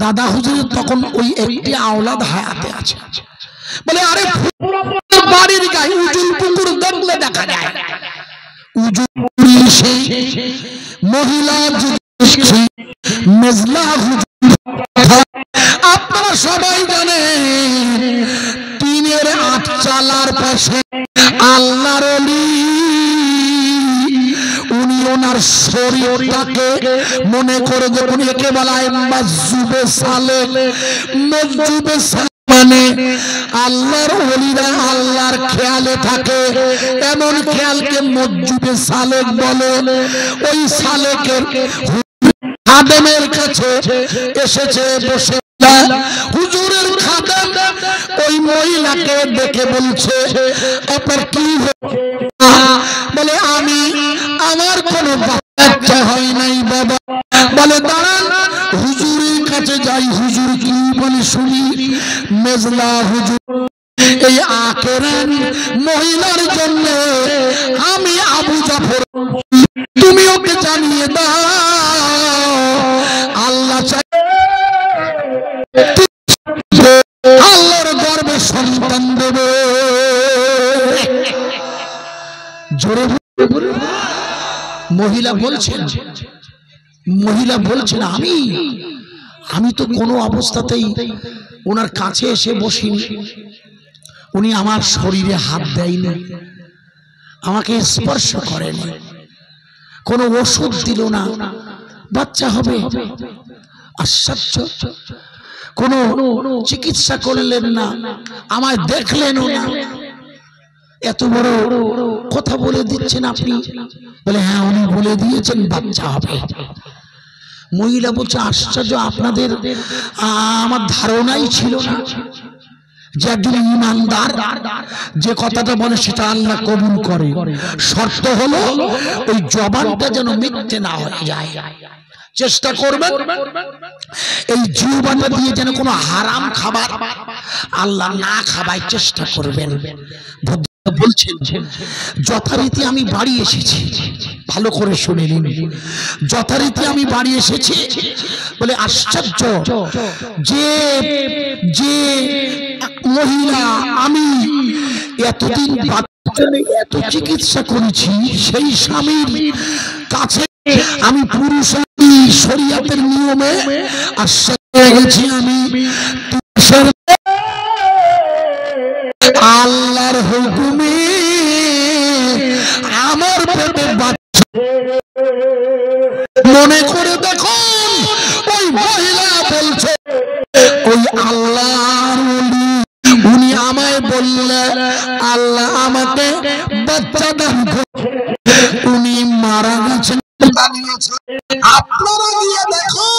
দাদা হুজুরের তখন ওই একটি আওলাদ হায়াতে আছে। বলে আরে বাড়ির গায়ে উজুল পুকুর দেখলে দেখা যায়, উজুল মহিলা মেজলা হুজুর আপনারা সবাই জানেন টিনের আটচালার পাশে আল্লাহর ওলি, উনি ওনার শরীরটাকে মনে করে যখন একে বলায় মসজিদে সালেক, মসজিদে মানে আল্লাহর ওলিরা আল্লাহর খেয়ালে থাকে, এমন খেয়ালকে মসজিদে সালেক বলে। ওই সালেকের খাদেমের কাছে এসেছে বসে, হুজুরের খাদেম ওই মহিলাকে দেখে বলছে আপনার কি হয়েছে? বলে আমার কোনো বাচ্চা হয় নাই বাবা। বলে দাঁড়ান হুজুরের কাছে যাই, হুজুর কি বলে শুনি। মেজলা হুজুর এই আখেরান মহিলার জন্য আমি আবু জাফর, তুমি ওকে জানিয়ে দাও আল্লাহ আল্লাহর গর্ভে সন্তান দেবে। জোরে মহিলা বলছেন আমি তো কোনো অবস্থাতেই ওনার কাছে এসে বসিনি, উনি আমার শরীরে হাত দেয়নি, আমাকে স্পর্শ করেনি, কোনো ওষুধ দিল না, বাচ্চা হবে আশ্চর্য, কোনো চিকিৎসা করলেন না, আমায় দেখলেনও না। এত বড় কথা বলে দিচ্ছেন আপনি? বলে হ্যাঁ উনি বলে দিয়েছেন বাচ্চা হবে। মহিলা বলছে আশ্চর্য, আপনাদের আমার ধারণাই ছিল না যে একজন ইমানদার যে কথাটা বলে সেটা আল্লাহ কবুল করে। শর্ত হলো ওই জবানটা যেন মিথ্যে না হয়ে যায়। চেষ্টা করবেন এই জিহ্বাটা দিয়ে যেন কোনো হারাম খাবার আল্লাহ না খাওয়ায় চেষ্টা করবেন। বলছেন যথারীতি আমি বাড়ি এসেছি, ভালো করে শুনে নিন, যথারীতি আমি বাড়ি এসেছি। বলে আশ্চর্য যে যে মহিলা আমি এতদিন এত চিকিৎসা করেছি, সেই স্বামীর কাছে আমি পুরুষ শরীয়তের নিয়মে আশ্চর্য হয়ে গেছি। আমি আল্লাহর হুকুমে আমার পেটে বাচ্চা। মনে করে দেখুন ওই মহিলা বলছে ওই আল্লাহর ওলি, উনি আমায় বললেন আল্লাহ আমাকে বাচ্চা দান করে, উনি মারা গেছেন। আপনারা গিয়ে দেখুন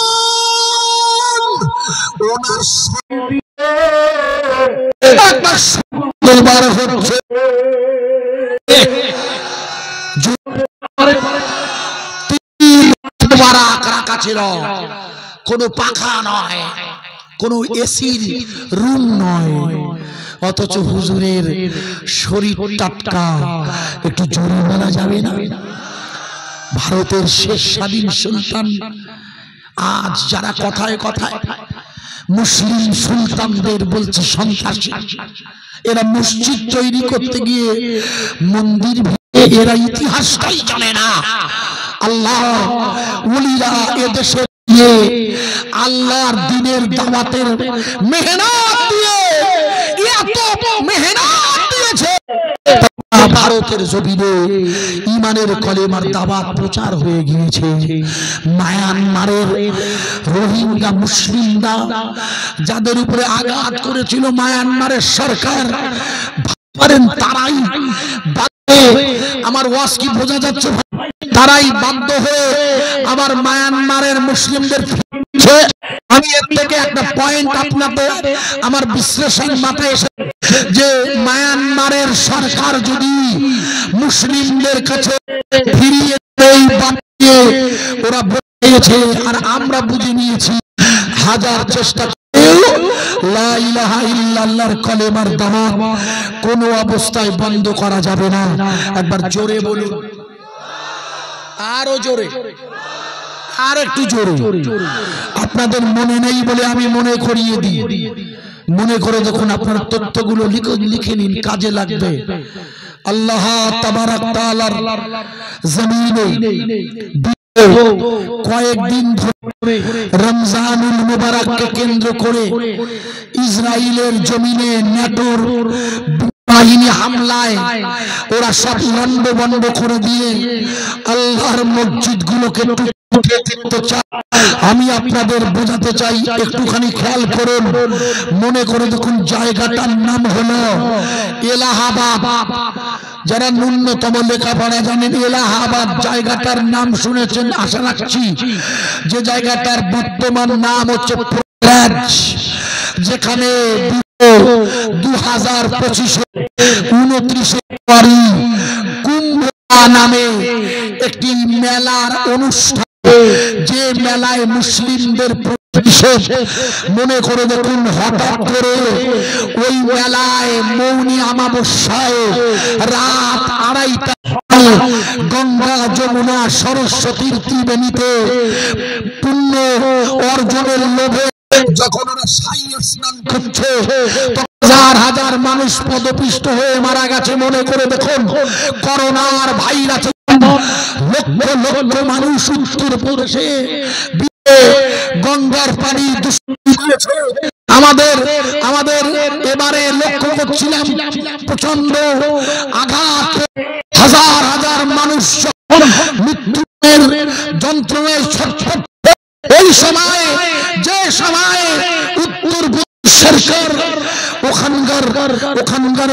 ওনার হচ্ছে কোনো পাখা নয়, কোনো এসির রুম নয়, অথচ হুজুরের শরীর টাটকা। একটু জোরে বলা যাবে না? ভারতের শেষ স্বাধীন সুলতান আজ যারা কথায় কথায় মুসলিম সুলতানদের বলছে সন্ত্রাসী, এরা মসজিদ তৈরি করতে গিয়ে মন্দির ভেঙে, এরা ইতিহাসটাই জানে না। আল্লাহ ওলিরা এদেশে দিয়ে আল্লাহর দ্বীনের দাওয়াতের মেহনত দিয়ে এত মেহনত ভারতের জমিনে ইমানের কলেমার দাওয়াত প্রচার হয়ে গিয়েছে। মায়ানমারের রোহিঙ্গা মুসলিমরা যাদের উপরে আঘাত করেছিল মায়ানমারের সরকার, পারেন তারাই আমার ওয়াজ কি বোঝা যাচ্ছে, তারাই বাধ্য হয়ে আবার মায়ানমারের মুসলিমদের আমি এর থেকে একটা পয়েন্ট আপনাদের আমার বিশ্লেষণ মাথায় এসে যে মায়ানমারের সরকার যদি মুসলিমদের কাছে ফিরিয়ে ওরা বলেছে আর আমরা বুঝে নিয়েছি হাজার চেষ্টা লা ইলাহা ইল্লাল্লাহর কলেমার দাওয়াত কোনো অবস্থায় বন্ধ করা যাবে না। একবার জোরে বলুন, আরো জোরে, আর একটু জোরে। আপনাদের মনে নেই বলে আমি মনে করিয়ে দিই, মনে করে দেখুন, আপনার তথ্যগুলো লিখে নিন, কাজে লাগবে। আল্লাহ তাবারাক তাআলার জমিনে কয়েকদিন ধরে রমজানুল মুবারককে কেন্দ্র করে ইসরায়েলের জমিনে ন্যাটোর বাহিনী হামলায় ওরা সব লন্ড বন্ড করে দিয়ে আল্লাহর মসজিদগুলোকে আমি আপনাদের বোঝাতে চাই, একটুখানি খেয়াল করুন, মনে করে দেখুন। জায়গাটার নাম হলো এলাহাবাদ। যারা ন্যূনতম লেখাপড়া জানেন এলাহাবাদ জায়গাটার নাম শুনেছেন আশা রাখছি। যে জায়গাটার বর্তমান নাম হচ্ছে প্রয়াগ, যেখানে 2025 ফেব্রুয়ারি কুম্ভ নামে একটি মেলার অনুষ্ঠান, যে মেলায় মুসলিমদের বিশেষ মনে করে দেখুন, হঠাৎ করে ওই মেলায় মৌনী অমাবস্যায় রাত 2:30 গঙ্গা যমুনা সরস্বতীর ত্রিবেণীতে পুণ্য অর্জনের লোভে যখন ওরা স্নান করছে হাজার হাজার মানুষ পদপিষ্ট হয়ে মারা গেছে। মনে করে দেখুন, করোনার ভাইরাস লক্ষ লক্ষ মানুষ উত্তর প্রদেশে গঙ্গার পানি আমাদের এবারে লক্ষ্য করছিলাম প্রচন্ড আঘাত, হাজার হাজার মানুষ মৃত্যুর যন্ত্রণায় ছটফট। এই সময় যে সময় উত্তর সরকার ওখানকার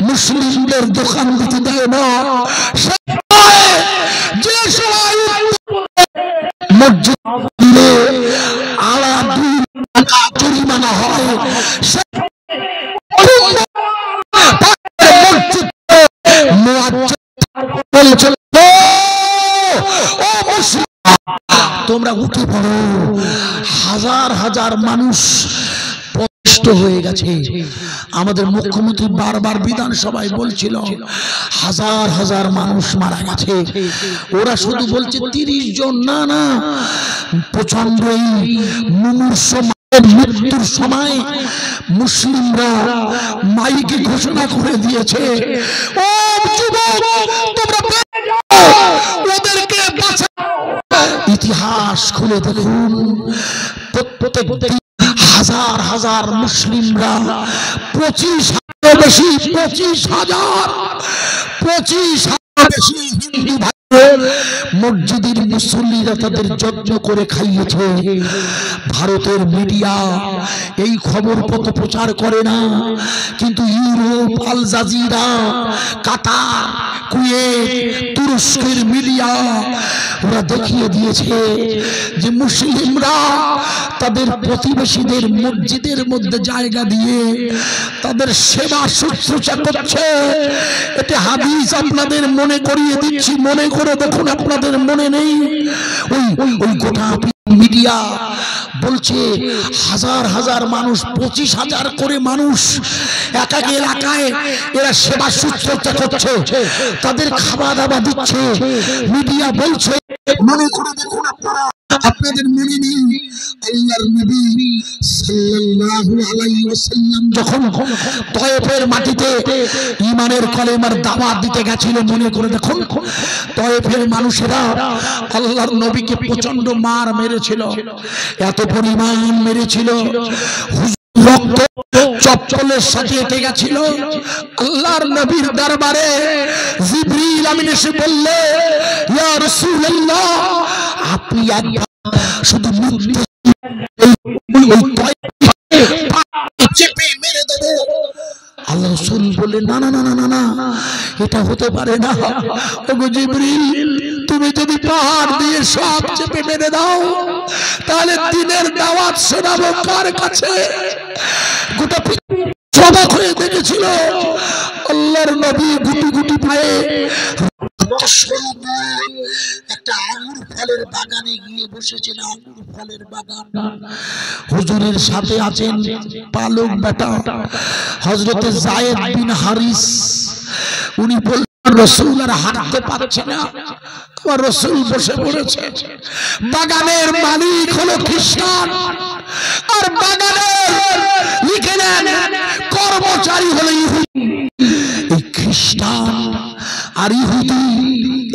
মুসলিমদের দোকান দিতে দেয় না, যে সময় মসজিদ জরিমানা হয়, তোমরা উঠে পড়ো। হাজার হাজার মানুষ হয়ে গেছে। আমাদের মুখ্যমন্ত্রী বারবার বিধানসভায় বলছিল হাজার হাজার মানুষ মারা গেছে। ওরা শুধু বলছে 30 জন, না না, প্রচন্ড মৃত্যুর সময় মুসলিমরা মাইকে ঘোষণা করে দিয়েছে, ও যুবক তোমরা ওদেরকে বাঁচাও। ইতিহাস খুলে দেখুন, প্রত্যেক হাজার হাজার মুসলিমরা 25,000 বেশি, 25,000 বেশি হিন্দু ভাই মসজিদের মুসল্লিরা তাদের যত্ন করে খাইয়েছে। ভারতের মিডিয়া এই খবর পত্র প্রচার করে না, কিন্তু ইউরোপ, আল জাজিরা, কাতার, কুয়েত, তুরস্কের মিডিয়া ওরা দেখিয়ে দিয়েছে যে মুসলিমরা তাদের প্রতিবেশীদের মসজিদের মধ্যে জায়গা দিয়ে তাদের সেবা শুশ্রূষা করছে। এটা হাদিস আপনাদের মনে করিয়ে দিচ্ছি, মনে করে দেখুন, আপনাদের মনে নেই? ওই গোটা মিডিয়া বলছে হাজার হাজার মানুষ, 25,000 করে মানুষ এক এক এলাকায় এরা সেবা শুশ্রূষা করছে, তাদের খাওয়া দাওয়া দিচ্ছে। মিডিয়া বলছে, মনে করে দেখুন আপনারা, আপনাদের মনে নেই আল্লাহর নবী সাল্লাল্লাহু আলাইহি ওয়াসাল্লাম যখন তয়েফের মাটিতে ঈমানের কলেমার দাওয়াত দিতে গেছিল, মনে করে দেখুন তয়েফের মানুষেরা আল্লাহর নবীকে প্রচন্ড মার মেরেছিল, এত পরিমাণ মেরেছিল রক্ত চপ্পলের সাথে এঁটে গেছিল। আল্লাহর নবীর দরবারে জিবরিল আমিন এসে বললে, ইয়া রাসূলুল্লাহ, আপনি একবার শুধু চেপে মেরে দেবো। আল্লাহ রাসূল বললেন, না না না না না না, এটা হতে পারে না। ওগো জিবরিল, তুমি যদি পাহাড় দিয়ে সব চেপে মেরে দাও, তাহলে দিনের দাওয়াত শোনাবো কার কাছে? গোটা অবাক হয়ে দেখেছিল আল্লাহর নবী গুটি গুটি পায়ে একটা আঙ্গুর ফলের বাগানে গিয়ে বসেছেন। আঙ্গুর ফলের বাগান, হুজুরের সাথে আছেন পালক বেটা হযরতে যায়েদ বিন হারিস। উনি বললেন, রাসূল আর হাঁটতে পারছে না, আমার রাসূল বসে পড়েছে। বাগানের মালিক হলো খ্রিস্টান, আর বাগানের লিখে নেন কর্মচারী হলো ইহুদি। এই খ্রিস্টান আর ইহুদি,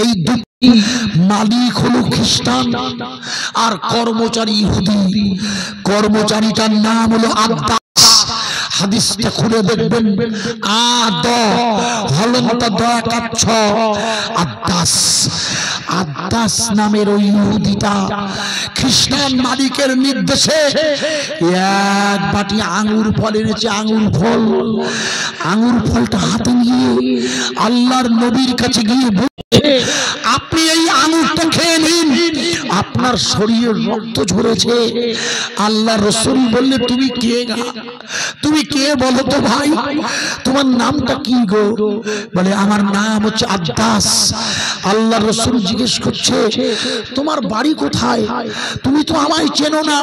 এই দুটি মালিক হলো খ্রিস্টান আর কর্মচারী ইহুদি। কর্মচারীটার নাম হলো আদ্দাস। হাদিসটা খুলে দেখবেন, আদ হলন্ত দয়াকাচ্ছ আদ্দাস। আদ্দাস নামের ওই ইহুদিটা খ্রিস্টান মালিকের নির্দেশে এক বাটি আঙ্গুর ফল এনেছে। আঙ্গুর ফল, আঙ্গুর ফলটা হাতে নিয়ে আল্লাহর নবীর কাছে গিয়ে বলছে, আপনি এই আঙ্গুরটা খেয়ে নিন, আপনার শরীরে রক্ত ঝরেছে। আল্লাহ রাসূল বললে, তুমি কে গা? তুমি কে বলো তো ভাই? তোমার নামটা কি গো? বলে, আমার নাম হচ্ছে আদ্দাস। আল্লাহ রাসূল জিজ্ঞেস করছে, তোমার বাড়ি কোথায়? তুমি তো আমায় চেনো না,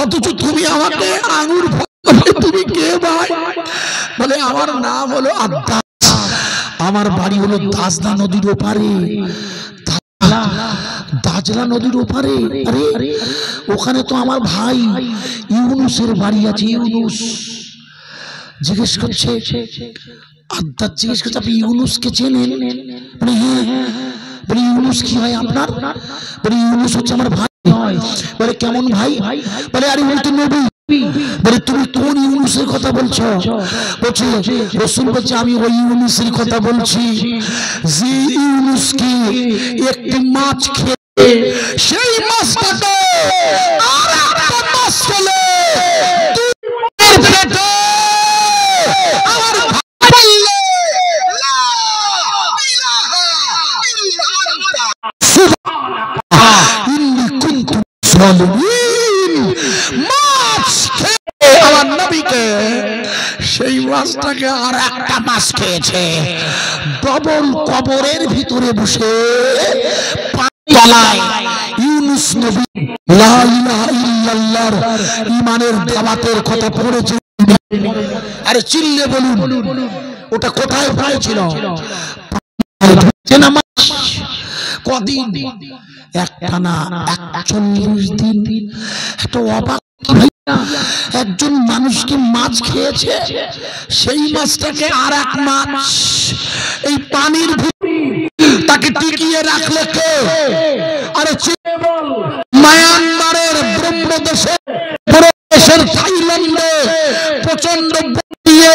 অথচ তুমি আমাকে আঙ্গুর ফল, তুমি কে ভাই? বলে, আমার নাম হলো আদ্দাস, আমার বাড়ি হলো দাজলা নদীর ওপারে। দাজলা নদীর ওপারে? আরে ওখানে তো আমার ভাই ইউনুসের বাড়ি আছে। ইউনুস জিজ্ঞেস করছে, আদ্দাস জিজ্ঞেস করছে, আপনি ইউনুসকে চেনেন? বলে, হ্যাঁ। বলে, ইউনুস কি হয় আপনার? বলে, ইউনুস হচ্ছে আমার ভাই। বলে, কেমন ভাই? বলে, আরে উনি তো নবী। বলে, তুমি কোন ইউনুসের কথা বলছো? বলছে রাসূল বলছে, আমি ওই ইউনুসের কথা বলছি যে ইউনুসকে একটি মাছ খেয়ে সেই মাছটাকে আর একটা মাছ ফেলে আমার ভাই বললে, লা ইলাহা ইল্লা আনতা সুবহানাকা ইন্নী কুনতু যালিমিন। মাছ খেয়ে আমার নবীকে সেই মাছটাকে আর একটা মাছ খেয়েছে। ডবল কবরের ভিতরে বসে তলায় ইউনুস নবী লা ইলাহা ইল্লাল্লাহর ঈমানের দাওয়াতের কথা পড়েছে। আরে চিল্লে বলুন, ওটা কোথায় পড়েছিল? কদিন? একটানা 41 দিন। একটা অবাক, একজন মানুষকে মাছ খেয়েছে, সেই মাছটাকে আর এক মাছ এই পানির তাকে টিকিয়ে রাখলে কে? আরে মায়ানমারের ব্রহ্মদেশে, দেশের থাইল্যান্ডে প্রচন্ড দিয়ে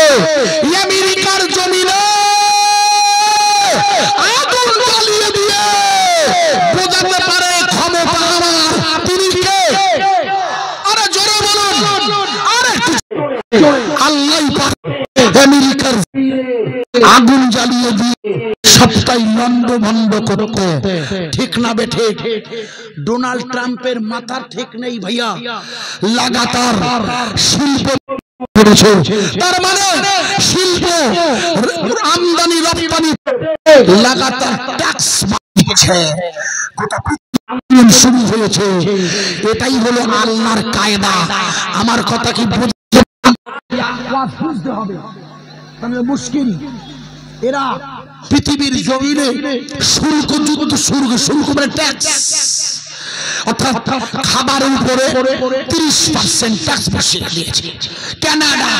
আমেরিকার জমিনে আগুন জ্বালিয়ে দিয়ে বোঝাতে পারে ক্ষমতা আমার। তিনি কে? আরে জোরে বলুন। আরে আল্লাহ আমেরিকার আগুন জ্বালিয়ে দিয়ে সবটাই লন্ড ভন্ড করতে, ঠিক না বেঠে? ডোনাল্ড ট্রাম্পের মাথার ঠিক নেই ভাইয়া, লাগাতার শিল্প করেছে। তার মানে শিল্প আমদানি রপ্তানি লাগাতার ট্যাক্স দিচ্ছে, শুরু হয়েছে। এটাই হলো আল্লাহর কায়দা। আমার কথা কি বুঝতে হবে? মুশকিল। এরা পৃথিবীর জমিনে শুল্ক যুদ্ধ শুল্ক মানে ট্যাক্স, অর্থাৎ খাবারের উপরে 30% ট্যাক্স বসিয়ে দিয়েছে। কানাডা,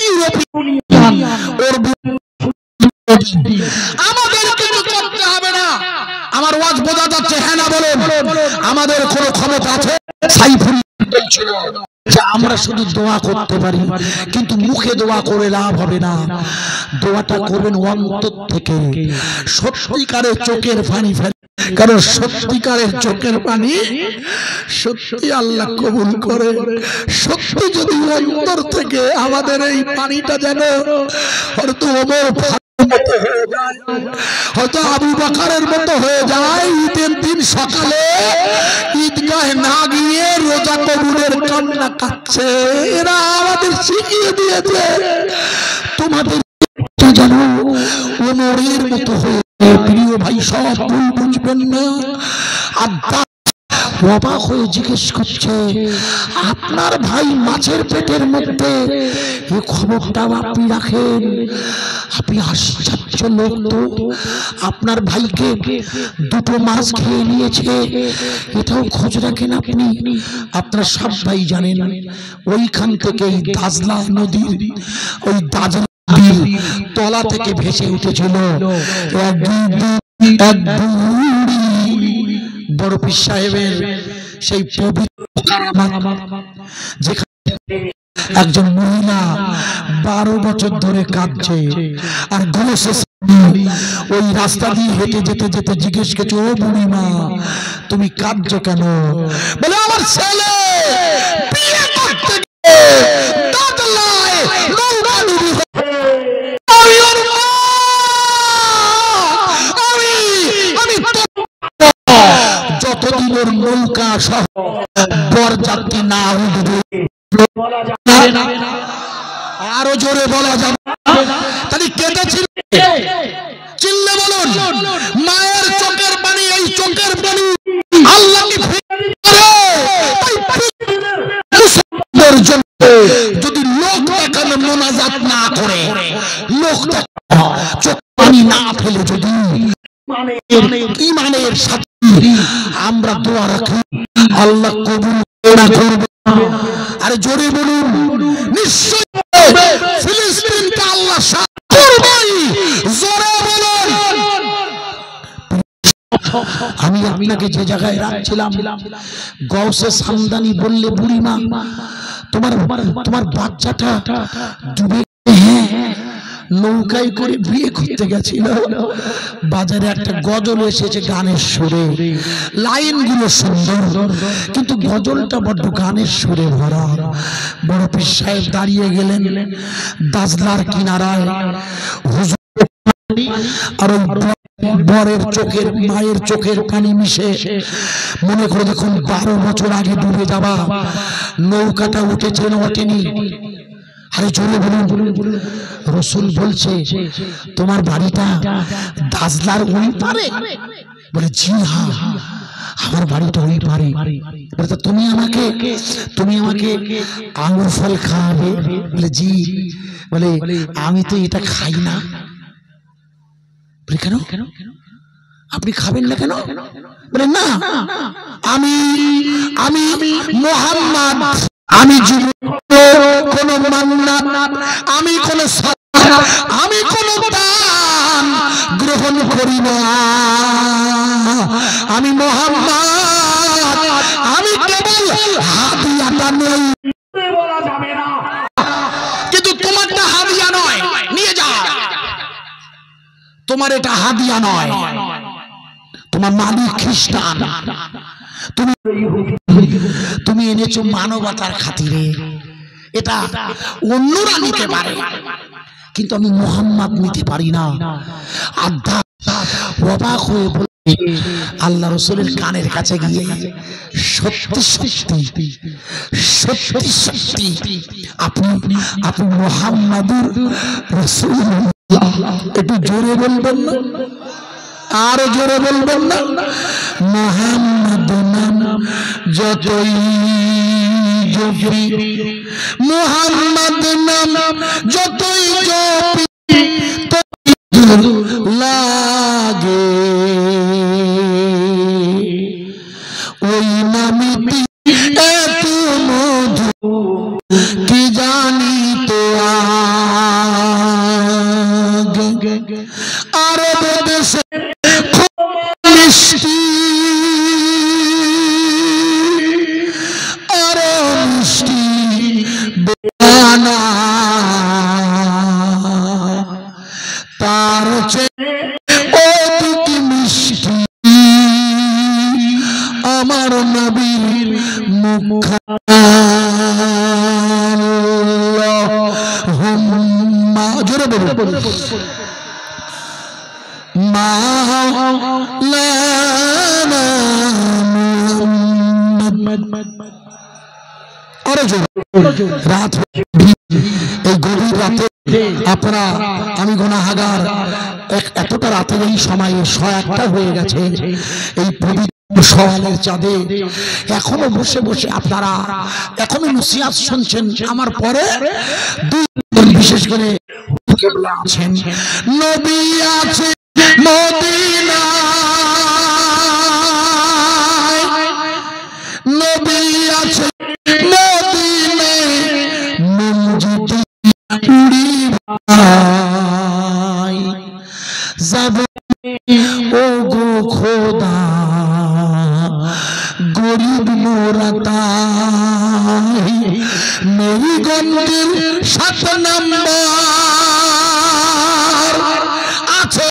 ইউরোপিয়ান ইউনিয়ন, আমাদের কিছু করতে হবে না। আমার ওয়াজ বোঝা যাচ্ছে? হ্যাঁ না বলুন। আমাদের কোনো ক্ষমতা আছে? সাইফুল আমরা শুধু দোয়া করতে পারি, কিন্তু মুখে দোয়া করে লাভ হবে না। দোয়াটা করবেন অন্তর থেকে, সত্যিকারের চোখের পানি ফেলে, কারণ সত্যিকারের চোখের পানি সত্যি আল্লাহ কবুল করে। সত্যি যদি অন্তর থেকে আমাদের এই পানিটা যেন হয়তো মতো হয়ে যায়, হয়তো আবু বকরের মতো হয়ে যায়, ঈদের দিন সকালে ঈদগাহে না গিয়ে রোজা কবুলের কান্না কাঁদছে। এরা আমাদের শিখিয়ে দিয়েছে তোমাদের যেন ওমরের মতো হয়ে। প্রিয় ভাই, সব ভুল বুঝবেন না। অবাক হয়ে জিজ্ঞেস করছে, আপনার ভাই মাছের পেটের মধ্যে, এই খবরটাও আপনি রাখেন? আপনি আশ্চর্য লোক তো, আপনার ভাইকে দুটো মাছ খেয়ে নিয়েছে, এটাও খোঁজ রাখেন আপনি? আপনারা সব ভাই জানেন, ওইখান থেকে দাজলা নদীর ওই দাজলা তলা থেকে ভেসে উঠেছিল এক বড় পীর সাহেবের সেই পবিত্র, যেখানে একজন মহিলা 12 বছর ধরে কাঁদছে, আর ওই রাস্তা দিয়ে হেঁটে যেতে যেতে জিজ্ঞেস করছে, ও বুড়িমা তুমি কাঁদছো কেন? বলে আমার ছেলে বিয়ে করতে যতদিনের নৌকা সহ বরযাত্রী না উঠবে, আরো জোরে বলা যাবে না। তাহলে কেঁদেছিল, চিল্লে বলুন। মায়ের চোখের পানি, এই চোখের পানি আল্লাহকে যদি লোক দেখানো মোনাজাত না করে, লোক চোখ পানি না ফেলে, যদি ঈমানের সাথে আমরা দোয়া রাখি, আল্লাহ কবুল করবে। আরে জোরে বলুন, নিশ্চয় ফিলিস্তিনকে আল্লাহ সাহায্য করবেই। জোরে বলুন। আমি আপনাকে যে জায়গায় রাখছিলাম, গৌসে সামদানি বললে, বুড়িমা তোমার বাচ্চাটা ডুবে, নৌকায় করে বিয়ে করতে গেছিল, বাজারে একটা গজল এসেছে গানের সুরে, লাইনগুলো সুন্দর, কিন্তু গজলটা বড্ড গানের সুরে ভরা। বড় পীর সাহেব দাঁড়িয়ে গেলেন দাজলার কিনারায়, হুজুর আর বরের চোখের, মায়ের চোখের পানি মিশে, মনে করে দেখুন 12 বছর আগে ডুবে যাওয়া নৌকাটা উঠেছে না ওঠেনি? আরে জোরে বলুন। রসুল বলছে, তোমার বাড়িটা দাজলার ওই পারে? বলে জি হ্যাঁ, আমার বাড়িটা ওই পারে। বলে তুমি আমাকে আঙুর ফল খাওয়াবে? বলে জি। বলে আমি তো এটা খাই না। বলে কেন আপনি খাবেন না কেন? বলে না, আমি মুহাম্মদ, আমি কোন মান্নাত, আমি কোন আমি কোন দান গ্রহণ করি না। আমি মুহাম্মদ, আমি কেবল হাদিয়াটা নেই, বলা যাবে না, কিন্তু তোমারটা হাদিয়া নয়, নিয়ে যাও। তোমার এটা হাদিয়া নয়, তোমার মালিক খ্রিস্টান, তুমি এনেছো মানবতার খাতিরে, এটা অন্যরা নিতে পারে, কিন্তু আমি মুহাম্মদ নিতে পারি না। আদা অবাক হয়ে বলে আল্লাহ রসুলের কানের কাছে গিয়ে, সত্যি সত্যি সত্যি সত্যি আপনি মুহাম্মাদুর রাসূলুল্লাহ। একটু জোরে বলবেন না? আরো জোরে বলবেন না? মুহাম্মদ নাম যতই জপি, মুহাম্মদ নাম যতই জপি লাগে, ওই নামে এত মধু কি জানি তো আগে, আরব দেশে মিষ্টি, আরো মিষ্টি আল্লাহুম্মা জোরে বলুন মাওলানা মুহাম্মদ। আরে জোরে রাত এই গভীর রাতে আপনারা আমি গুনাহগার এতটা রাতে এই সময়ে 101টা হয়ে গেছে এই পবিত্র সওয়ালের চাঁদে এখনো বসে বসে আপনারা এখনো নসিহত শুনছেন। আমার পরে দুই বিশেষ করে কিবলা আছেন, নবী আছে মদিনায়, নবী আছে মদিনায়, মঞ্জিদে উড়ি ভাই যাব ও গো খোদা গরিব মোরাতাই মেরি গন্ডের 7 নম্বর আছে,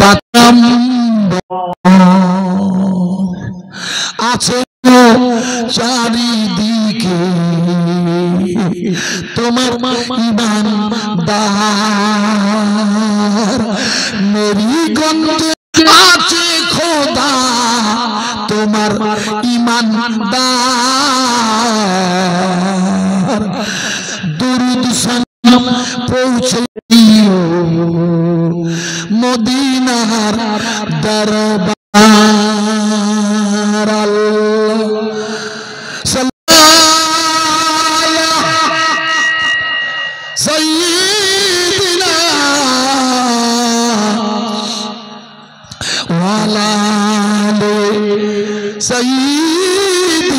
7 নম্বর আছে চারিদিকে তোমার ইমানদার মেরি গন্ডে আছে খোদা তোমার ইমানদার দুরুদ সালাম পৌঁছে দিও মদিনার দরবার। سيدنا وعلى آل سيدنا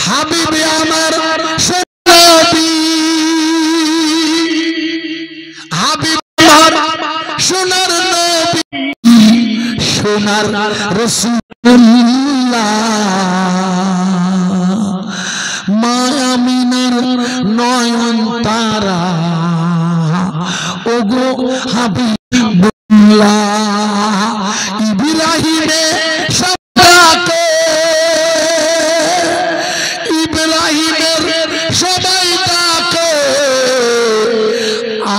حبيب আমার নবী, হাবিব আমার সোনার নবী, সোনার রাসূলুল্লাহ মায়ামিনার নয়ন তারা ওগো হাবিবুল্লাহ ইব্রাহিমে সবাইকে ইব্রাহিমের সবাই তাকে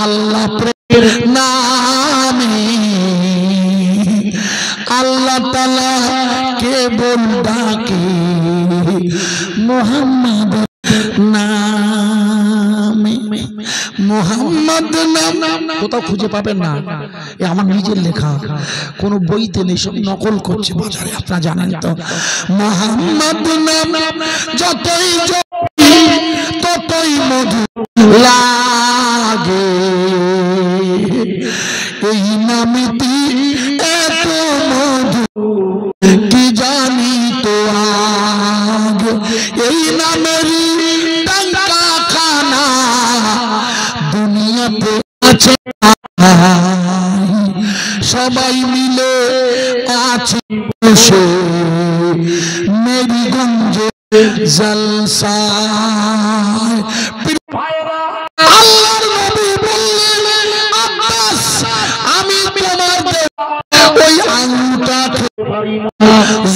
আল্লাহ প্রেমের নামে আল্লাহ তাআলা কে বল ডাকে মোহাম্মদ নামে। মোহাম্মদ নাম কোথাও খুঁজে পাবেন না, এ আমার নিজের লেখা, কোনো বইতে নেই, সব নকল করছে বাজারে, আপনারা জানেন তো। মোহাম্মদ নাম যতই জপি ততই মধু লাগে, এই নামেতে এত মধু কি জানি তো আগে, এই নামেরই টাকা খানা দুনিয়াতে আছে, সবাই মিলে আছে বসে মেরিগঞ্জে জলসায়। আল্লাহর নবী বললেন আব্বাস আমি তোমাদের ওই আঙ্গুটা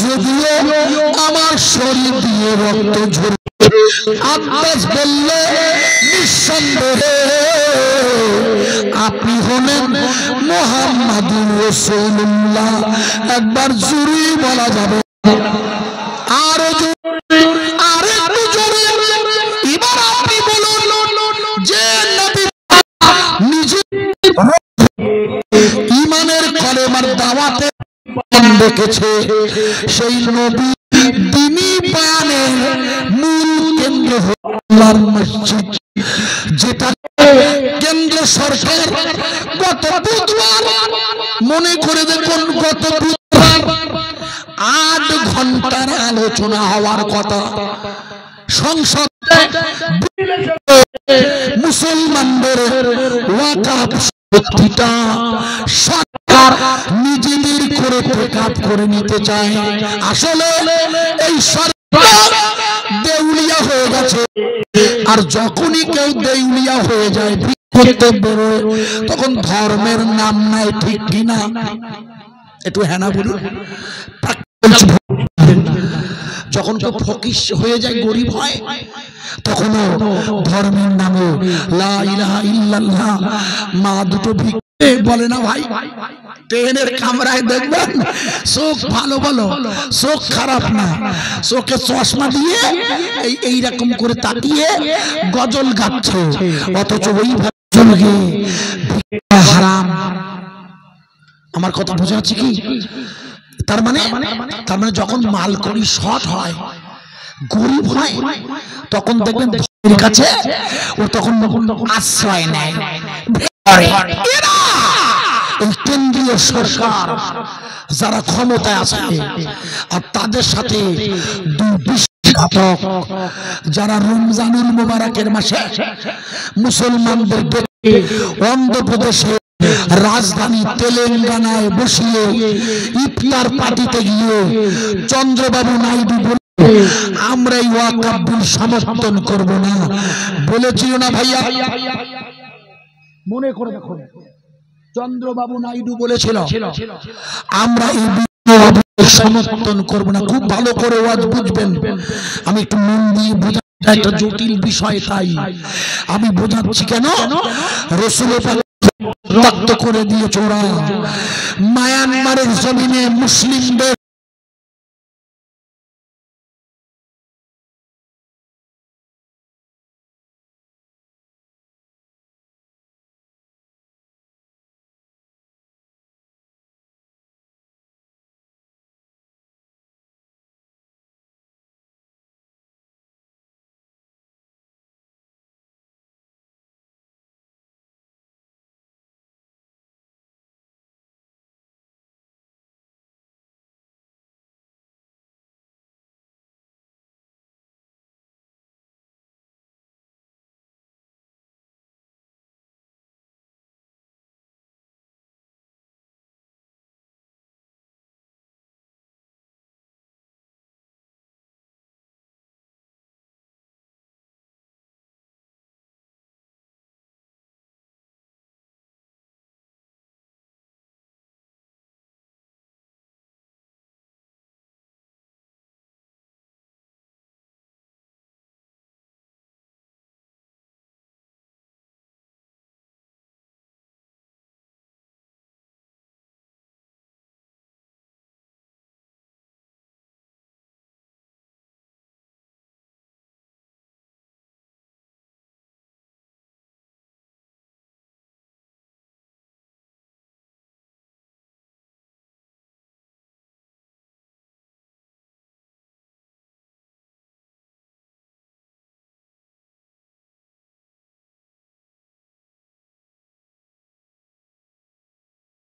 যদিও আমার শরীর দিয়ে রক্ত ঝরবে। আব্বাস বলল নিঃসন্দেহে আপনি হলেন মুহাম্মাদুর রাসূলুল্লাহ। একবার জোরে বলা যাবে, আরো জোরে, আরেকটু জোরে। এবার আপনি বলুন যে নবী নিজে ঈমানের কলেমার দাওয়াতে দেখেছে, সেই নবী দ্বীনি বয়ানের মূল কেন্দ্র আল্লাহর মসজিদ, যেটা কেন্দ্র সরকার গত বুধবার মনে করে দেখুন, গত বুধবার 8 ঘন্টার আলোচনা হওয়ার কথা সংসদ মুসলমানদের ওয়াকফ সম্পত্তিটা সরকার নিজেদের করে টেকআপ করে নিতে চায়। আসলে এই সরকার দেউলিয়া হয়ে গেছে, আর যখনই কেউ দেউলিয়া হয়ে যায় করতে বেরোয় তখন ধর্মের নাম নাই, ঠিক কিনা? একটু হ্যাঁ না বলুন। যখন কেউ ফকির হয়ে যায়, গরিব হয়, তখনও ধর্মের নামে লা ইলাহা ইল্লাল্লাহ মা দুটো ভিক্ষে বলে না ভাই। ট্রেনের কামরায় দেখবেন চোখ ভালো ভালো, চোখ খারাপ না, চোখে চশমা দিয়ে এইরকম করে তাকিয়ে গজল গাচ্ছে, অথচ ওই হারাম। আমার কথা বোঝা যাচ্ছে কি? তার মানে যখন মাল করি শর্ট হয়, গরিব হয়, তখন দেখবেন ধর্মের কাছে ও তখন আশ্রয় নেয়। এই কেন্দ্রীয় সরকার যারা ক্ষমতায় আছে আর তাদের সাথে যারা রমজানুল মুবারকের মাসে মুসলমানদের অন্ধ্রপ্রদেশে রাজধানী তেলেঙ্গানায় বসিয়ে ইফতার পার্টিতে গিয়ে চন্দ্রবাবু নাইডু বলে আমরা এই ওয়াকফ বিল সমর্থন করব না বলেছিল না ভাইয়া? মনে করে দেখো, চন্দ্রবাবু নাইডু বলেছিল আমরা এই সমর্থন করব না। খুব ভালো করে ওয়াজ বুঝবেন, আমি একটু মন দিয়ে বোঝা, একটা জটিল বিষয়, তাই আমি বোঝাচ্ছি। কেন? রাসূল রক্ত করে দিয়েছে ওরা। মায়ানমারের জমিনে মুসলিমদের